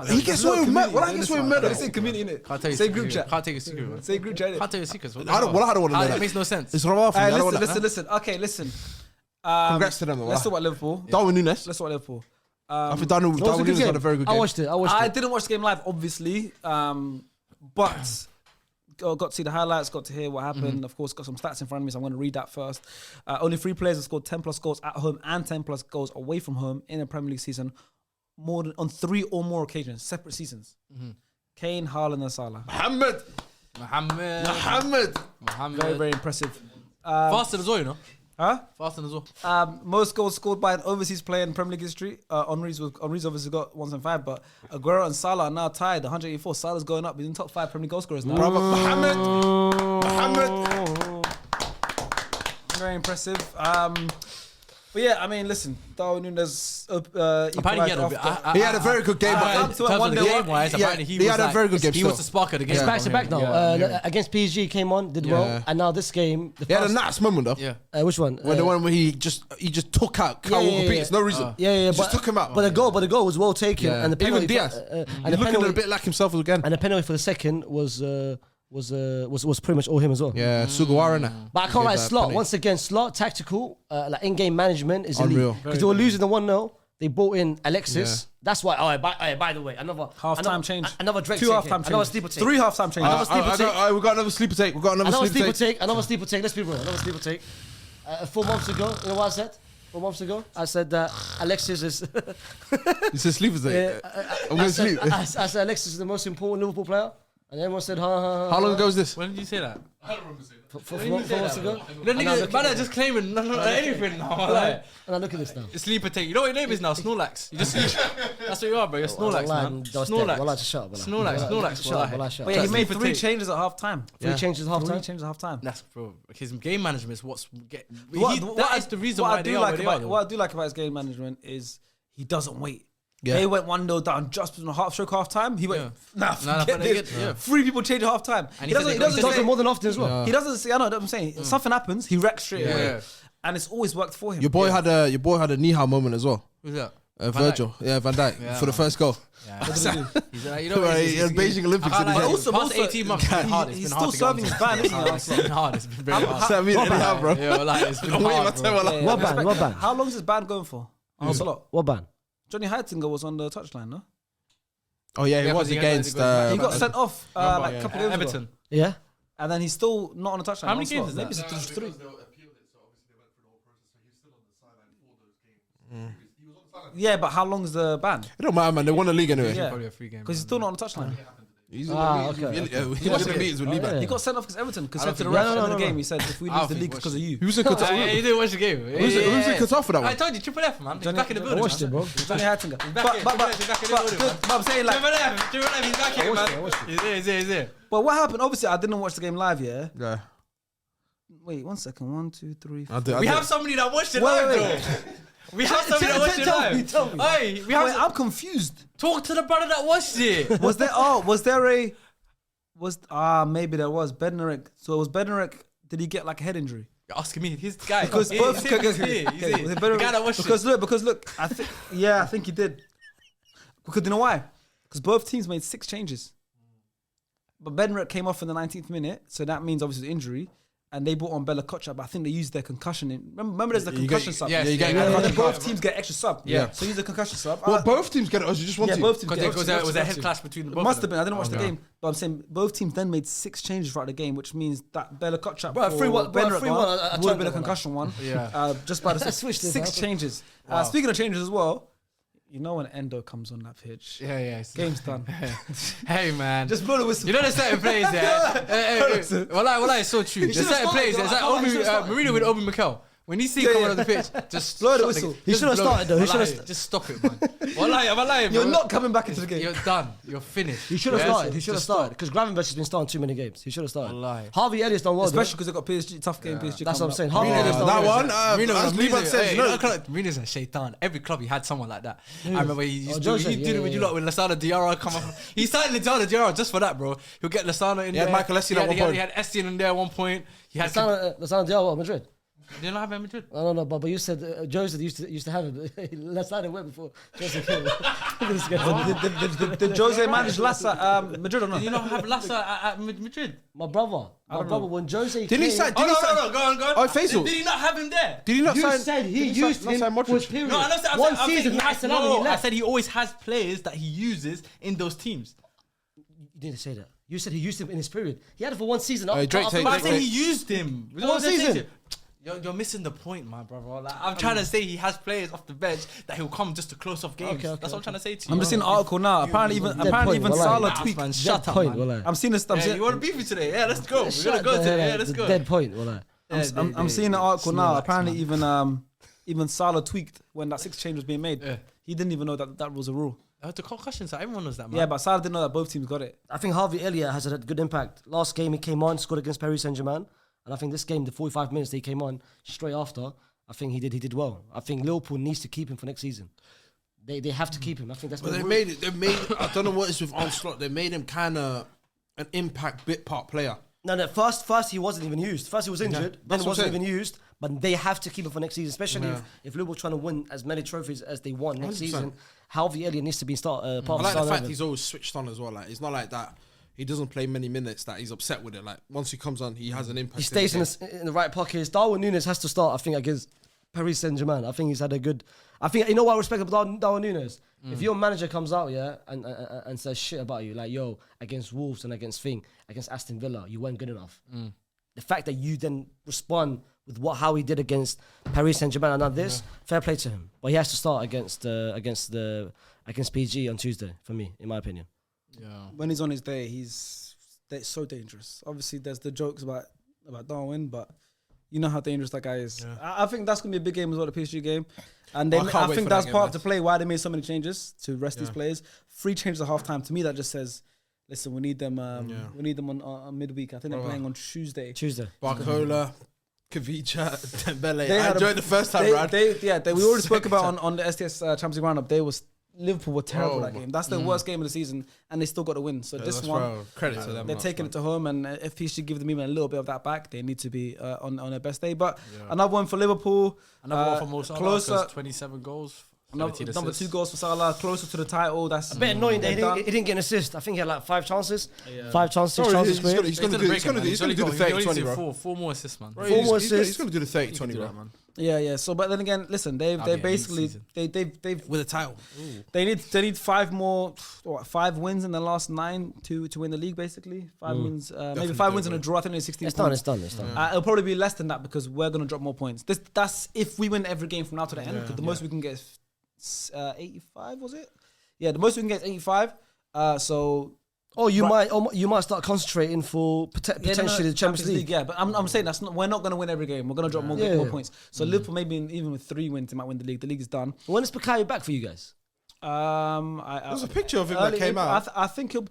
He gets away with murder. Well, I gets away with murder. Say community, innit? Can't tell you Say secret. group chat. Can't take a secret. Man. Say group chat. Can't tell you secrets. I don't want to know It that. makes no sense. It's wrong. Listen. Okay, listen. Congrats to them. Let's talk about Liverpool. Darwin Núñez. Let's talk about Liverpool. I think Darwin Núñez had a very good game. I watched it. I didn't watch the game live, obviously, but got to see the highlights, got to hear what happened. Of course, got some stats in front of me, so I'm going to read that first. Only 3 players have scored 10 plus goals at home and 10 plus goals away from home in a Premier League season, on 3 or more occasions, separate seasons. Kane, Haaland, and Salah. Mohammed. Very, very impressive. Faster as well, you know. Huh? Faster as well. Most goals scored by an overseas player in Premier League history. Henry's obviously got 105, but Aguero and Salah are now tied, 184. Salah's going up. He's in top 5 Premier League goal scorers now. Brother, Mohammed. Very impressive. But yeah, I mean, listen, Darwin Núñez. Apparently He had a very good game. He had a very good game. He was the spark of the game. It's back to back now. Against PSG, came on, did well, and now this game. He had a nice moment though. Yeah. Which one? The one where he just took out Kyle Walker-Peters, no reason. Just took him out. But the goal was well taken, and the penalty. Even Diaz, he's looking a bit like himself again. And the penalty for the second was pretty much all him as well. Yeah, Sugawara now. But I can't like Slot. Once again, Slot, tactical, like in-game management is unreal. Because they were losing the 1-0. They brought in Alexis. That's why. By the way, another half-time change. Another Drake 2 half-time change. Another sleeper take. 3 half-time changes. We got another sleeper take. Another sleeper take. Let's be real. Another sleeper take. 4 months ago, you know what I said? 4 months ago, I said that Alexis is. You said sleeper take. I'm going to sleep. I said Alexis is the most important Liverpool player. And everyone said, How long ago was this? When did you say that? I don't remember saying that. 4 months ago. The nigga, man, just claiming anything now. Like, and I look at this now. Sleeper take. You know what your name is now? Snorlax. You just sleep. That's what you are, bro. You're Snorlax, man. Snorlax. Well, I just shut up. Snorlax. But yeah, he made 3 changes at half-time. 3 changes at half-time? 3 changes at half-time. That's, bro. His game management is that is the reason why they are where they are. What I do like about his game management is he doesn't wait. Yeah. They went 1-0 down just before half time. He went, forget this. 3 people change at half time. And he does it more than often as well. He doesn't say, I know what I'm saying. Something happens, he wrecks straight away. And it's always worked for him. Your boy had a Nihal moment as well. Who's that? Virgil. Yeah, Van Dijk. For the first goal. Yeah. He's Beijing Olympics. Past 18 months, it's been hard. He's still serving his ban, isn't he? It's been hard. It's been very hard. Bro. It's been hard, bro. What ban? How long is his ban going for? It's a lot. What ban? Johnny Heitinger was on the touchline, no? Oh yeah, he was against. He got sent off like a couple of games Everton. ago. Yeah. And then he's still not on the touchline. How many games is that? Maybe it's 3. They appealed it, so obviously they went through the whole process. So he was still on the sideline for those games. He was on the sideline. Yeah, but how long is the ban? It don't matter, man. They won the league anyway. Yeah. Probably a free game. Because he's still not on the touchline. He was in the meetings with Liban. He got sent off because Everton. Because said to the think- ref at the end of the game, he said, if we lose the league because of you. Who's in Qatar? He didn't watch the game. Who's in Qatar for that I one? told you, Triple F, man. He's back in the I building. watched it, bro. Johnny Heitinger. But I'm saying like... Triple F, he's back here, man. He's here. But what happened? Obviously, I didn't watch the game live, yeah? Yeah. Wait, 1 second. 1, 2, 3, 4. We have somebody that watched it live, though. We have somebody that watched it live. Tell me. Hey, Wait, I'm confused. talk to the brother that watched it. Maybe there was Bednarek. So it was Bednarek. Did he get like a head injury? You're asking me, his guy. Because both he's here. The guy that watched it. Because look, I think he did. Because you know why? Because both teams made 6 changes. But Bednarek came off in the 19th minute, so that means obviously the injury. And they brought on Bella Kotchap, but I think they used their concussion in. Remember there's the concussion sub. Yeah, both teams get extra sub. Yeah. So use the concussion sub. Well, both teams get it, or is it just one team? Both teams get it. Because there was a head clash between the both. Must have been. I didn't watch the game, but I'm saying both teams then made 6 changes throughout the game, which means that Bella Kotchap Bro, 3-1, would have been a turned concussion one. Yeah. Just by the switched it, 6 changes. Speaking of changes as well, you know when Endo comes on that pitch, Yeah. game's done. Hey, man. Just blow the whistle. You know the certain plays there. Well, it's so true. There's certain plays. There's like Mourinho with Obi Mikel. When you see him coming on the pitch, just blow the whistle. He should have started though. Just stop it, man. Am I lying, bro? You're not coming back into the game. You're done. You're finished. He should have started. He should have started because Gravenberch has been starting too many games. He should have started. Wallahi. Harvey Elliott's done well, Especially because they got PSG, tough game, PSG. That's what I'm saying. coming Harvey Elliott's done That well. one, as Liban says, Mourinho's a shaitan. Every club he had someone like that. I remember he used to Jose, do it with you lot when Lasana Diarra come up. He signed Lasana Diarra just for that, bro. He'll get Lasana in there. Michael Essien at one point. He had Essien in there at one point. He had Lasana Diallo at Madrid. Did you not have him in Madrid? No, but you said Jose used to have him. Last night it went before Jose came. Did Jose manage Leicester Madrid or not? Did you not have Leicester at Madrid? My brother, when Jose Did came, he sign? Go on. Oh, Faisal. Did he not have him there? Did he not you sign? said he did used not him sign for his Modric? period. No, I said One I said season, he has, Arsenal, no, he I left. said he always has players that he uses in those teams. You didn't say that. You said he used him in his period. He had it for one season. Drake, But I Drake. said he used him. One season. You're missing the point, my brother. Like, I'm trying to say he has players off the bench that he'll come just to close off games. That's what I'm trying to say to you. I'm just seeing an article now. Apparently even point, Salah wallah. tweaked. Man, shut up, point, man. wallah. I'm seeing this. Yeah, you want to beef me today? Yeah, let's go. We're gonna go today. Yeah, let's go. Dead point, wallah. I'm seeing an article now. Apparently even Salah tweaked when that 6 change was being made. Yeah. He didn't even know that was a rule. The concussions, everyone knows that, man. Yeah, but Salah didn't know that both teams got it. I think Harvey Elliott has had a good impact. Last game he came on, scored against Paris Saint-Germain. And I think this game, the 45 minutes that he came on, straight after, I think he did well. I think Liverpool needs to keep him for next season. They have to keep him. I think that's. But they made. I don't know what is with Onslaught. They made him kind of an impact bit part player. No. First he wasn't even used. First he was injured, then That's what wasn't I'm even used. But they have to keep him for next season, especially if Liverpool trying to win as many trophies as they want next 100%. season. Harvey Elliott needs to be part I of like the the fact starting he's always switched on as well. Like it's not like that. He doesn't play many minutes that he's upset with it. Like once he comes on, he has an impact. He stays in the right pockets. Darwin Núñez has to start, I think, against Paris Saint-Germain. I think he's had a good. I think, you know what I respect about Darwin Núñez? If your manager comes out, and says shit about you, like, yo, against Wolves and against Aston Villa, you weren't good enough. The fact that you then respond with how he did against Paris Saint-Germain and now this, fair play to him. But he has to start against PG on Tuesday, for me, in my opinion. Yeah. When he's on his day, he's so dangerous. Obviously, there's the jokes about Darwin, but you know how dangerous that guy is. Yeah. I think that's going to be a big game as well, the PSG game. And I think that's part of the play why they made so many changes to rest these players. 3 changes at halftime. To me, that just says, listen, we need them. We need them on midweek. I think they're playing on Tuesday. Barcola, Kavicha, Dembele. I enjoyed the first time round. We already spoke about on the STS Champions League roundup. Liverpool were terrible that game. That's their worst game of the season, and they still got a win. So this one, credit to them. They're taking it to home, and if PSG give them even a little bit of that back, they need to be on their best day. But another one for Liverpool. Another one for Mo Salah, closer. 27 goals. Number 2 goals for Salah, closer to the title. That's a bit annoying that he didn't get an assist. I think he had like 5 chances. Yeah. 5 chances, 6 Sorry, chances. he's going to do the 30-20, bro. 4 more assists, man. Four more assists. He's going to do the 30-20, bro. Man. Yeah. So, but then again, listen, they've basically they've With a title. They need 5 more, 5 wins in the last 9 to win the league. Basically, 5 wins, maybe 5 wins and a draw. I think it's 16. It's done. It'll probably be less than that because we're gonna drop more points. That's if we win every game from now to the end. Because the most we can get is 85. Was it? Yeah, the most we can get is 85. You might start concentrating for potentially the Champions League. Yeah, but I'm saying we're not going to win every game. We're going to drop more points. So Liverpool, maybe even with 3 wins, they might win the league. The league is done. When is Bukayo back for you guys? There's a picture of him that came out. I think he'll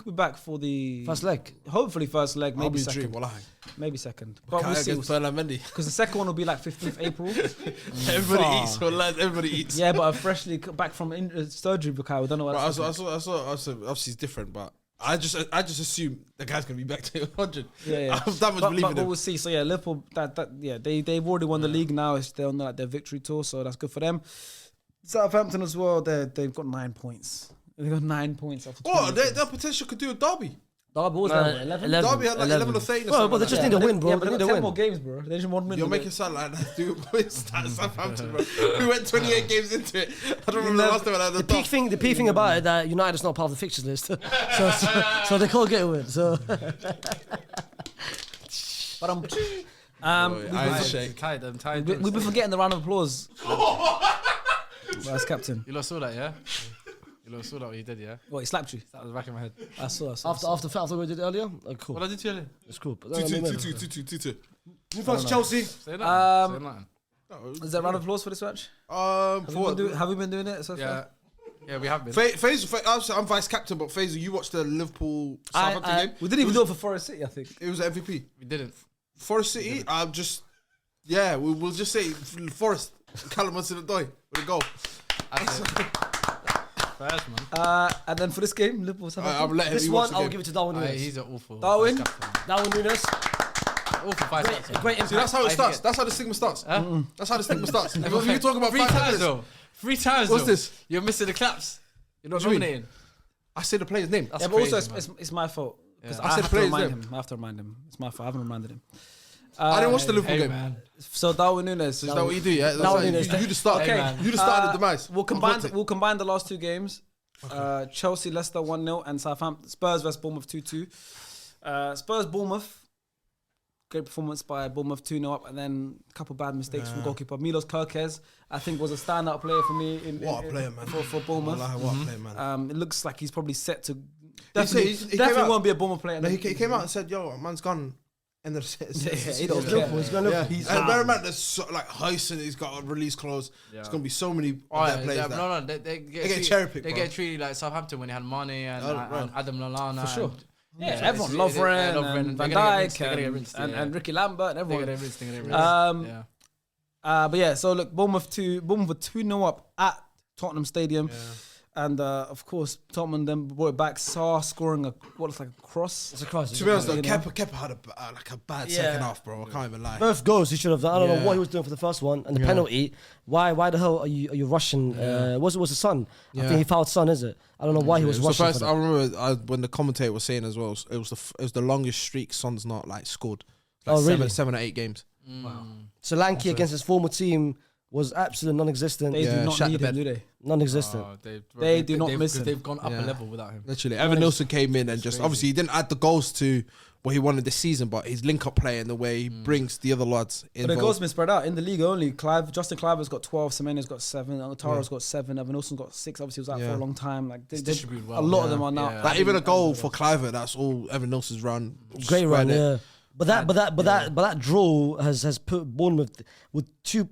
be back for the First leg. Hopefully first leg, maybe second. second. Maybe second. But we'll see. Because the second one will be like 15th April. Everybody eats. Yeah, but freshly back from surgery, Bukayo. I don't know what. I saw obviously it's different, but I just assume the guy's gonna be back to 100. Yeah. I'm that much believing but we'll see. So yeah, Liverpool. They've already won the league now. They're on their victory tour, so that's good for them. Southampton as well. They've got 9 points. They've got 9 points after. Their potential could do a derby. Derby was 11. Derby had like 11 or 13. Well, but they just need to win, bro. Yeah, but they need 10 more games, bro. They just want to win. You're making sound like that. Dude, Southampton, bro. We went 28 games into it. I don't remember the last time I had the peak thing about it that United is not part of the fixtures list, so they can't get a win. So, but we've been forgetting the round of applause. As captain, You lot saw that, yeah? You lot saw that what he did, yeah? What, he slapped you? That was back in my head. I saw. After we did it earlier, cool. What I did to you? It's cool. 2-2. Move on to Chelsea. Say that. Is there a round of applause for this match? Have we been doing it so far? Yeah, we have been. Faisal, I'm vice captain, but Faisal, you watched the Liverpool Southampton game? We didn't even do it for Forest City, I think. It was MVP. We didn't. Forest City, we'll just say Forest. Callum Hudson-Odoi with a goal. First, man. And then for this game, Liverpool Southampton. This one, I'll give it to Darwin Núñez. He's an awful. Darwin Núñez. All for 5 stats. Great impact. See, that's how it starts. That's how the stigma starts. That's how the stigma starts. If you talk about 3 5 times players, though. 3 times. What's though. this? You're missing the claps. You're not What do you mean? nominating. I say the player's name. That's Yeah, but crazy, also man. it's my fault because I I said have to players remind then. him. I have to remind him. It's my fault. I haven't reminded him. I didn't watch the Liverpool Hey, game. man. So Darwin Nunes. Is that what you do? Yeah, Darwin that's Nunes. you just start. Okay. You just started the demise. We'll combine the last 2 games. Chelsea, Leicester 1-0 and Southampton Spurs vs Bournemouth 2-2. Spurs Bournemouth. Great performance by Bournemouth 2-0 up, and then a couple bad mistakes from goalkeeper Milos Kerkez. I think was a standout player for me. What a player, man. For Bournemouth. What a player, man. It looks like he's probably set to. he came out- Won't be a Bournemouth player. No, he came out and said, "Yo, man's gone." And he don't Liverpool. care. He's going Liverpool. He's and out. bear in mind, there's so, like Huyson, he's got a release clause. There's gonna be so many of their players. No, they get treated- cherry-picked, They bro. get treated like Southampton when they had Mane and, right. and Adam Lallana. For sure. and- Yeah, So everyone, it's- Lovren, Lovren, and they're Van gonna get rinsed, they're gonna get Dijk, rinsed, and Ricky Lambert, and They're everyone. gonna get rinsed, they're gonna get rinsed. Yeah. But yeah, so look, Bournemouth were 2-0 up at Tottenham Stadium. And of course, Tottenham then brought it back. Salah scoring what looks like a cross. It's a cross. To be honest, though, You know? Kepa had a bad second half, bro. I can't even lie. Both goals he should have done. I don't know Yeah. what he was doing for the first one and the penalty. Why the hell are you rushing? Was it his son? I think he fouled son. Is it? I don't know why he was So rushing. first, For I that. remember when the commentator was saying as well, it was the longest streak Son's not like scored. Like Oh, really? 7 or 8 games. Solanke against his former team was absolutely non-existent. They Yeah, do not shut need the him, bed. do they? Non-existent. They do not miss him. They've gone up Yeah. a level without him. Literally, Evan Nilsson came in and just obviously he didn't add the goals to what he wanted this season, but his link-up play and the way he brings the other lads But the involved. goals been spread out in the league only. Justin Cliver's got 12, Semenya's got 7, Otaro's got 7, Evan Nilsson's got 6. Obviously, he was out for a long time. Like distributed well. a lot of them are now. Yeah. Like even a goal for Cliver, that's all Evan Nilsson's run. Great run, Spread it. yeah. But that draw has put Bournemouth with two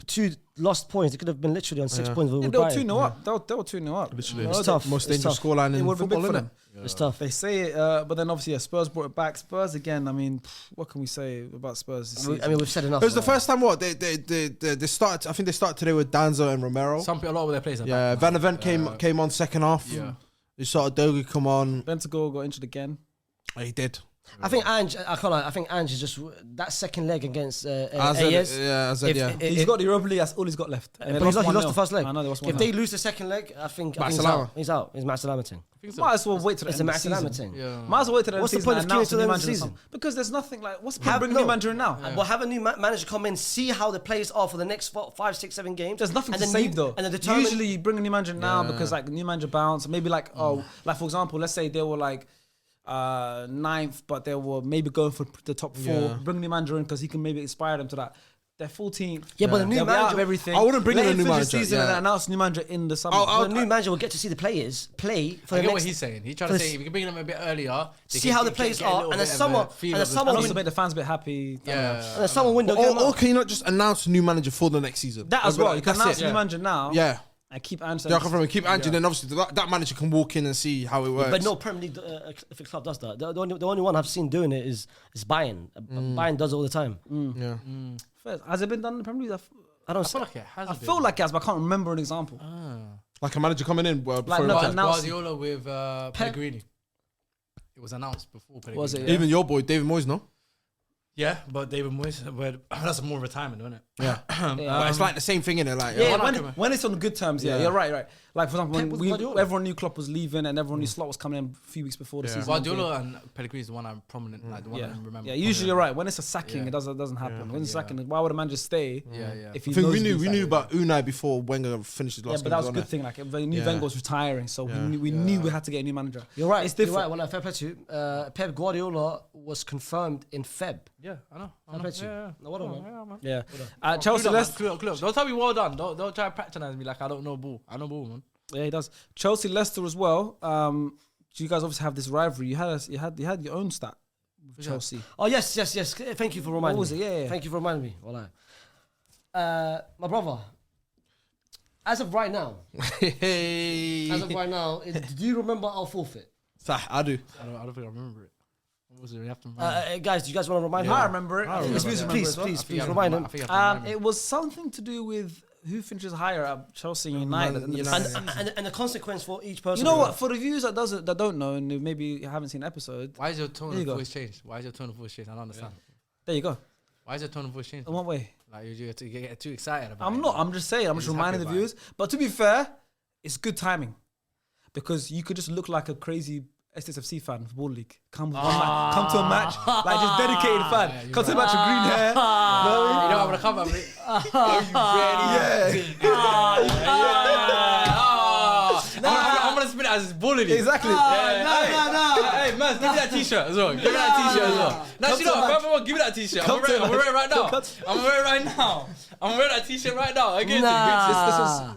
lost points. It could have been literally on 6 points. Yeah, With they were Brighton. 2-0 up. They were 2-0 up. Literally. It's tough. Most It's dangerous tough. scoreline It in would have been football, big for isn't them. It's tough. They say it, but then obviously Spurs brought it back. Spurs again. I mean, what can we say about Spurs this season? I mean, we've said enough. It was the first time they started. I think they started today with Danzo and Romero. A lot of their players are Yeah, back. Van Event came on second half. Yeah. You saw Dogu come on. Bentancur got injured again. He did. I think Ange. I can't lie. I think Ange is just that second leg against Azad, AS. yeah, Azad, yeah. He's got the Europa League. That's all he's got left. And But they he lost 1-0. the first leg. I know they lost If 1-0. they lose the second leg, I think he's Salama. out. He's out. It's Matt Salama thing. Might as well wait till the It's end a of the Matt Salama season. thing. Yeah. Might as well wait till the end What's of the the point season of and queuing till the end of announce the new season? manager. Because there's nothing like what's the Have- point bringing no. new manager in now? Well, have a new manager come in, see how the players are for the next 5, 6, 7 games. There's nothing and to then save you- though. And then determine. Usually you bring a new manager now because like new manager bounce. Maybe like like for example, let's say they were like 9th, but they were maybe going for the top 4. Yeah. Bring a new manager in because he can maybe inspire them to that. They're 14th. Yeah, but the new They'll be out of manager- everything. I wouldn't bring in Let a him new finish manager, the season yeah. and then announce a new manager in the summer. the new manager will get to see the players play for I the get next. what he's saying. He's trying for to the say if you can bring them a bit earlier, they See can how the get- players get a are, little and the bit of a summer- feel and the of the summer and we- also make the fans a bit happy. Yeah. the summer window. get 'em Or out. can you not just announce a new manager for the next season? That as But well. You can that's announce it. a new manager now. Yeah. And keep answering. Yeah, I come from keep Angie, then obviously that manager can walk in and see how it works. But no Premier League if a club does that. The only one I've seen doing it is Bayern. Bayern does it all the time. Yeah. First, has it been done in the Premier League? I don't. I feel like it has. I feel like it has, but I can't remember an example. Like a manager coming in. Well, before no, he- announce- Guardiola with Pellegrini. It was announced before Pellegrini. Was it? Even your boy David Moyes, no? Yeah, but David Moyes, but that's more retirement, isn't it? Yeah. But it's like the same thing in it. Like, Yeah, Well, when it's on good terms, yeah, Yeah. you're right. Like for example, Pep was when Guardiola. everyone knew Klopp was leaving and everyone knew Slot was coming in a few weeks before the season. Guardiola and Pellegrini is the one I'm prominent, like the one Yeah, I remember. yeah. Usually you're right. When it's a sacking, Yeah. it doesn't happen. When it's a sacking, why would a man just stay? Yeah. If he I think knows we he's knew sacked? about Unai before Wenger finished his Yeah, last but game, that was a wasn't good thing. Like we knew Yeah. Wenger was retiring, so Yeah. we knew we had to get a new manager. You're right. It's You're different. right. Well, fair play to you. Pep Guardiola was confirmed in Feb. Yeah, I know. Fair play to you. No, what on, man? Yeah. Chelsea, Chelsea, Leicester. Don't tell me well done. Don't try to patronize me like I don't know ball. I know ball, man. Yeah, he does. Chelsea, Leicester as well. You guys obviously have this rivalry. You had your own stat with Chelsea. Oh yes. Thank you for reminding What was me. it? Yeah. Thank you for reminding me. Wallah. My brother. As of right now, Hey. do you remember our forfeit? I do. I don't think I remember it. What was it? You have to remember. Guys, do you guys want to remind him? I remember it. Please remind him. It was something to do with who finishes higher at Chelsea and United. And the consequence for each person. You know what? For the viewers that don't know and who maybe haven't seen an episode, Why is your tone There you of go. voice changed? Why is your tone of voice changed? I don't understand. there you go. Why is your tone of voice changing? In what way? Like you get too excited about it. I'm not. I'm just saying. I'm just reminding the viewers. But to be fair, it's good timing because you could just look like a crazy SSFC fan for Ball League. Come to a match, like just dedicated fan. Come to a match with green hair. You know I'm gonna come. Are you ready? I'm gonna spin it as Ball League. Exactly. No. Hey, man, give me that t-shirt as well. Give me that t-shirt as well. No, you know, give me that t-shirt. I'm gonna wear it right now. I'm gonna wear it right now. I'm gonna wear that t-shirt right now. I get it.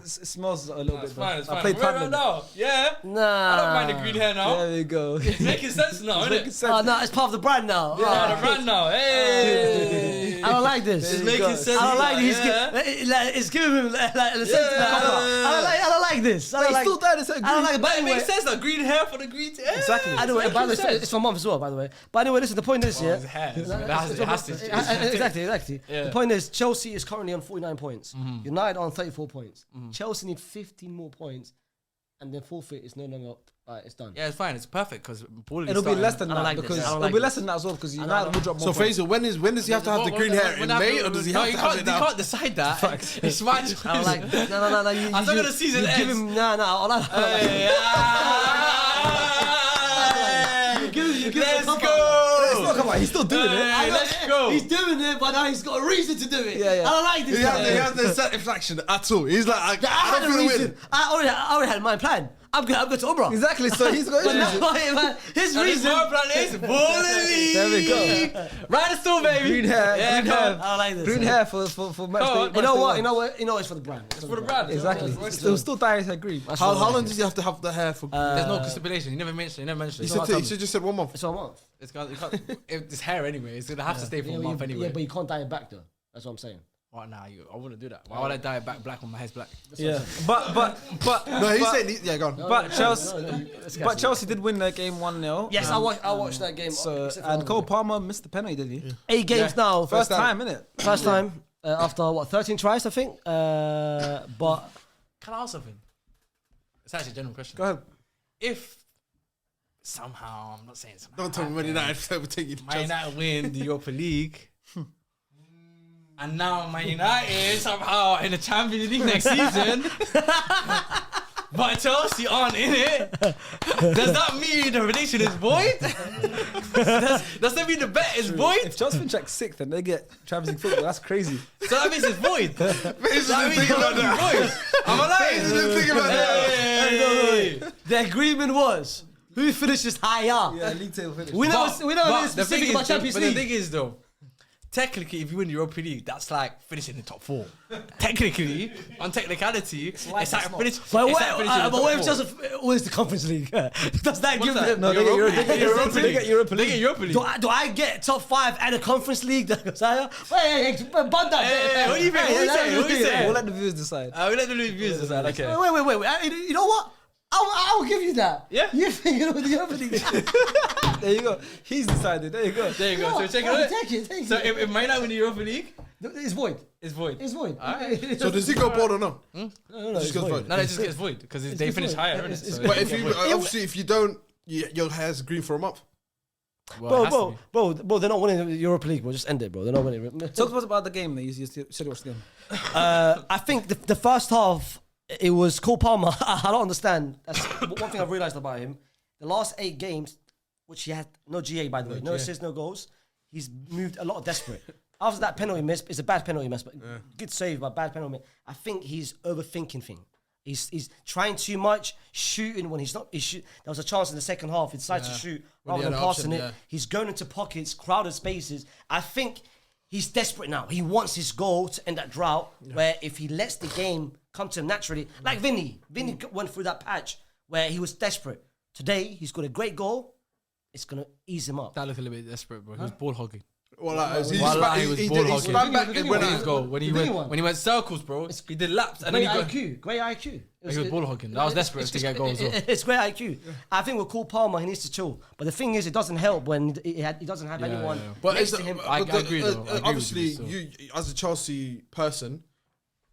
This one smells a little bit. It's fine. I played Wear it right now. Yeah. Nah. I don't mind the green hair now. There we go. It's making sense now, isn't it? Oh, no, it's part of the brand now. Yeah, the brand now. Hey. I don't like this. It's making sense. I don't like this. It's giving him like a sense. I don't like this. I don't like. Still there. I don't like it. But It anyway, makes sense. Like green hair for the green. Exactly. Anyway, by the way, it's for month as well. By the way, but anyway, listen. The point is, It's hair. It has to. Exactly. Yeah. The point is, Chelsea is currently on 49 points. United on 34 points. Chelsea need 15 more points, and then forfeit is no longer. It's done. Yeah, it's fine. It's perfect because It'll be less than that because it'll be less than that as well because United will drop more. So Fraser, when does he have to have the green hair in May or does he have to have it now? You can't decide that. It's my choice. I don't like. No. I'm not gonna season ends. Give him Let's go. Come on, he's still doing it. Let's go. He's doing it, but now he's got a reason to do it. Yeah. I don't like this. He has no satisfaction at all. He's like, I had a reason. I already had my plan. I'm going to Umrah. Exactly. So he's got his reason. My plan is Ball League. There we go. Ride the storm, baby. Green hair. Yeah, green hair. I like this. Green hair for match day. You know what? It's for the brand. It's for the brand. Exactly. It'll still dye his hair green. How long does he have to have the hair for? There's no stipulation. You never mentioned it. He should just said 1 month. It's for a month. It's hair anyway. It's gonna have to stay for a month anyway. Yeah, but you can't dye it back though. That's what I'm saying. Oh, nah, I wouldn't do that. Why would I dye it back black when my hair's black? Yeah, but No, he said, yeah, go on. But Chelsea did win that game 1-0. Yes, I watched that game. So and Cole Palmer missed the penalty, did he? 8 games now. First time, innit? First time after 13 tries, I think. But Can I ask something? It's actually a general question. Go ahead. If somehow, I'm not saying somehow. Don't tell me Man United will take you to Man Chelsea. United win the Europa League. And now Man United somehow in the Champions League next season. But Chelsea aren't in it. Does that mean the relation is void? does that mean the bet is void? If Chelsea finish like 6th and they get Champions League football, that's crazy. So that means it's void. Fraser didn't think about that. Void. I'm alive. Fraser didn't think about that. no. The agreement was who finishes higher. Yeah, league table finish. We know specific about Champions But League. the thing is though, technically, if you win the Europa League, that's like finishing in the top 4. Technically, on technicality, it's like finishing. But what if Chelsea wins the Conference League? Does that give them? No, they get Europa League. Do I get top 5 and a Conference League that goes higher? Wait, what do you think? What do you say? We'll let the viewers decide. We'll let the viewers decide. Okay. Wait. You know what? I will give you that. Yeah. You think you know the Europa League? There you go. He's decided. There you go. There you go. So check it. Take it. So if Man United win the Europa League, it's void. it's void. It's void. Alright. So does he go board or no? No, Just goes void. No, it just gets void because they finish higher. innit? But if you don't, your hair's green for a month. Bro, they're not winning the Europa League, bro. Just end it, bro. They're not winning. Talk to us about the game that you said you watched the game. I think the first half, it was Cole Palmer. I don't understand. That's one thing I've realised about him. The last 8 games, which he had no GA, by the way, no assists, no goals, he's moved a lot of desperate. After that penalty miss, it's a bad penalty miss, but good save, but bad penalty miss. I think he's overthinking things. He's trying too much, shooting when he's not. There was a chance in the second half. He decides to shoot rather than passing it. He's going into pockets, crowded spaces. I think he's desperate now. He wants his goal to end that drought, where if he lets the game come to him naturally, like Vinny went through that patch where he was desperate. Today, he's got a great goal. It's going to ease him up. That looked a little bit desperate, bro. He was ball hogging. Well, he spun back when he went circles, bro. He did laps and then he got Great IQ. He was ball hogging. That was desperate to get goals. It's great IQ. I think with Cole Palmer, he needs to chill. But the thing is, it doesn't help when he doesn't have anyone But next to him. I agree though. Obviously, you as a Chelsea person,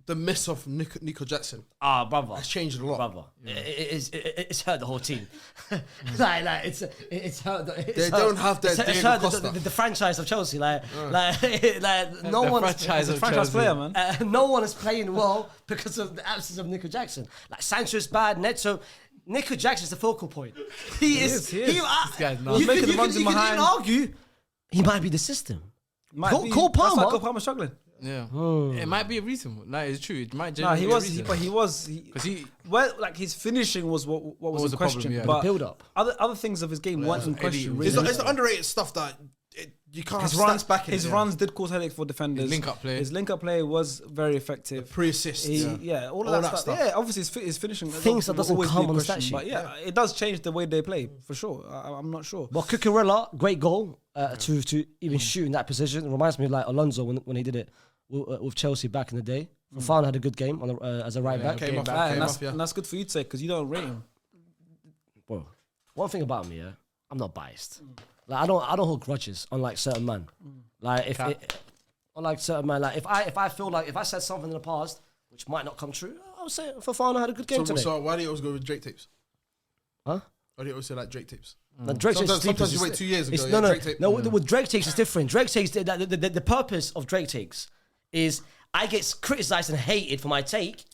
the miss of Nico Jackson. Ah, brother. It's changed a lot. Brother. It's hurt the whole team. it's hurt. They don't have their Diego Costa. The franchise of Chelsea. No one is a franchise player, man. No one is playing well because of the absence of Nico Jackson. Like Sancho's bad, Neto. Nico Jackson's the focal point. He is. This guy's nuts. You can even argue he might be the system. Cole Palmer. That's why Cole Palmer's struggling. Yeah, it might be a reason. Like, it's true. It might. He was like his finishing was what was in question. Problem, yeah. But the build up. Other things of his game weren't in question. It's the underrated stuff that you can't have stats back in. His runs did cause headaches for defenders. His link up play was very effective. Pre-assist. All of that stuff. Yeah, obviously his finishing. Things that doesn't come on the stat sheet. But it does change the way they play for sure. I'm not sure. Well, Cucurella, great goal to even shoot in that position. It reminds me of like Alonso when he did it with Chelsea back in the day. Fofana had a good game as a right back. And that's good for you to say because you don't rate him. Bro, one thing about me, I'm not biased. Like I don't hold grudges unlike certain men. Like unlike certain men, like if I feel like if I said something in the past which might not come true, I would say Fofana had a good game today. So why do you always go with Drake tapes? Huh? Why do you always say like Drake tapes? Sometimes you wait 2 years and go, no. With Drake takes it's different. Drake takes the purpose of Drake takes is I get criticised and hated for my take,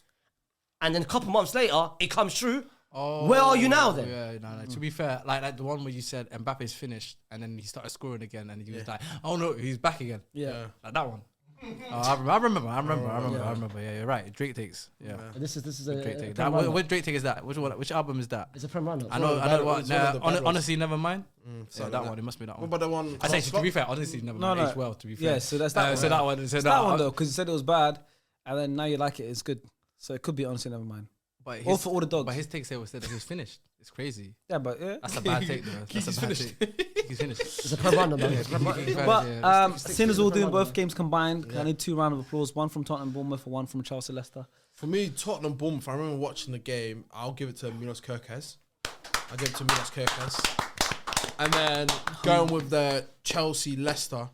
and then a couple months later it comes true. Oh, where are you now then? Yeah, no. To be fair, like the one where you said Mbappe's finished and then he started scoring again and he was like, oh no, he's back again. Yeah. Like that one. I remember. Yeah, you're right. Drake takes. Yeah. This is a Drake take. Which Drake take is that? Which album is that? It's a Prem Roundup. I know. Honestly, never mind. That one. It must be that one. But the one. I say to be fair, honestly, never mind. Aged well. To be fair. Yeah. So that's that one. So that one. So that one though, because you said it was bad, and then now you like it. It's good. So it could be honestly never mind. All for all the dogs. But his take said that he's finished. It's crazy. Yeah, but that's a bad take, though. That's a bad take. He's finished. It's a Prem Roundup, man. But seeing as we're doing both games combined, I need 2 rounds of applause. One from Tottenham, Bournemouth, and one from Chelsea, Leicester. For me, Tottenham, Bournemouth. I remember watching the game. I'll give it to Milos Kerkez. And then going with the Chelsea, Leicester.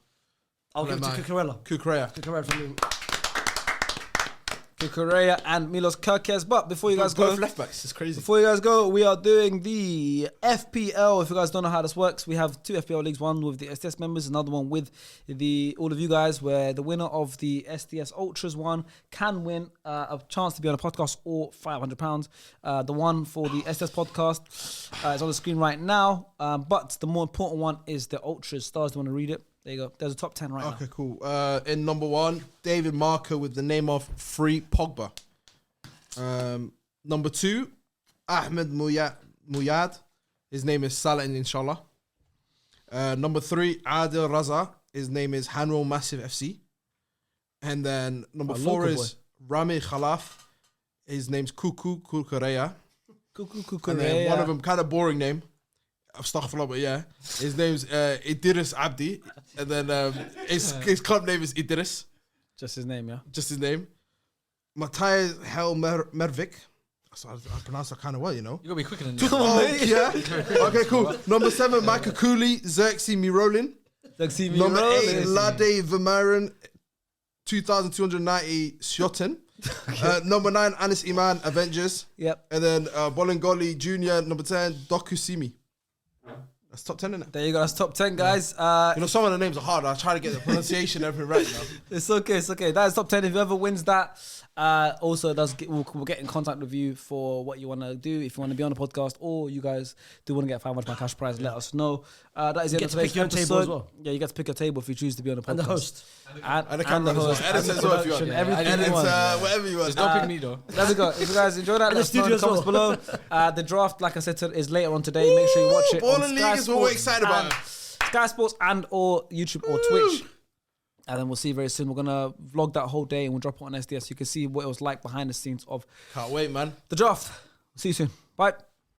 I'll give it to Cucurella. Cucurella for me. Cucurella and Milos Kerkez. But before you guys go, both left backs. It's crazy. Before you guys go, we are doing the FPL. If you guys don't know how this works, we have 2 FPL leagues. One with the STS members, another one with all of you guys. Where the winner of the STS Ultras one can win a chance to be on a podcast or £500. The one for the STS podcast is on the screen right now. But the more important one is the Ultras. Stars, do you want to read it? There you go. There's a top 10 right now. Okay, cool. In number 1, David Marker with the name of Free Pogba. Number 2, Ahmed Muyad. His name is Salah Inshallah. Number 3, Adil Raza. His name is Hanwell Massive FC. And then number 4 is Rami Khalaf. His name's Cucurella. And then one of them, kind of boring name. Astaghfirullah, but yeah. His name's Idris Abdi. And then his club name is Idris. Just his name, yeah? Just his name. Matthias Mervik. So I pronounce that kind of well, you know? You gotta be quicker than that. Yeah. Okay, cool. Number 7, Michael Cooley, Xerxes Mirolin. Number 8, Lade Vermeeren, 2,290 Schotten. Number 9, Anis Iman, Avengers. Yep. And then Bolingoli Jr., number 10, Dokusimi. That's top 10, isn't it? There you go. That's top 10, guys. Some of the names are hard. I try to get the pronunciation and everything right now. It's okay. That is top 10. If whoever wins that, also we'll get in contact with you for what you want to do. If you want to be on the podcast or you guys do want to get £500 cash prize, let us know. That is the end of today's episode. As well. Yeah, you get to pick your table if you choose to be on the podcast. And the host. And the camera host. Edit as well if you want. Everything whatever you want. Just don't pick me though. There we go. If you guys enjoyed that, let us know in the comments below. The draft, like I said, is later on today. Make sure you watch it Ball and League is what we're excited about. Sky Sports and or YouTube or Twitch. And then we'll see you very soon. We're going to vlog that whole day and we'll drop it on SDS. You can see what it was like behind the scenes of... Can't wait, man. The draft. See you soon. Bye.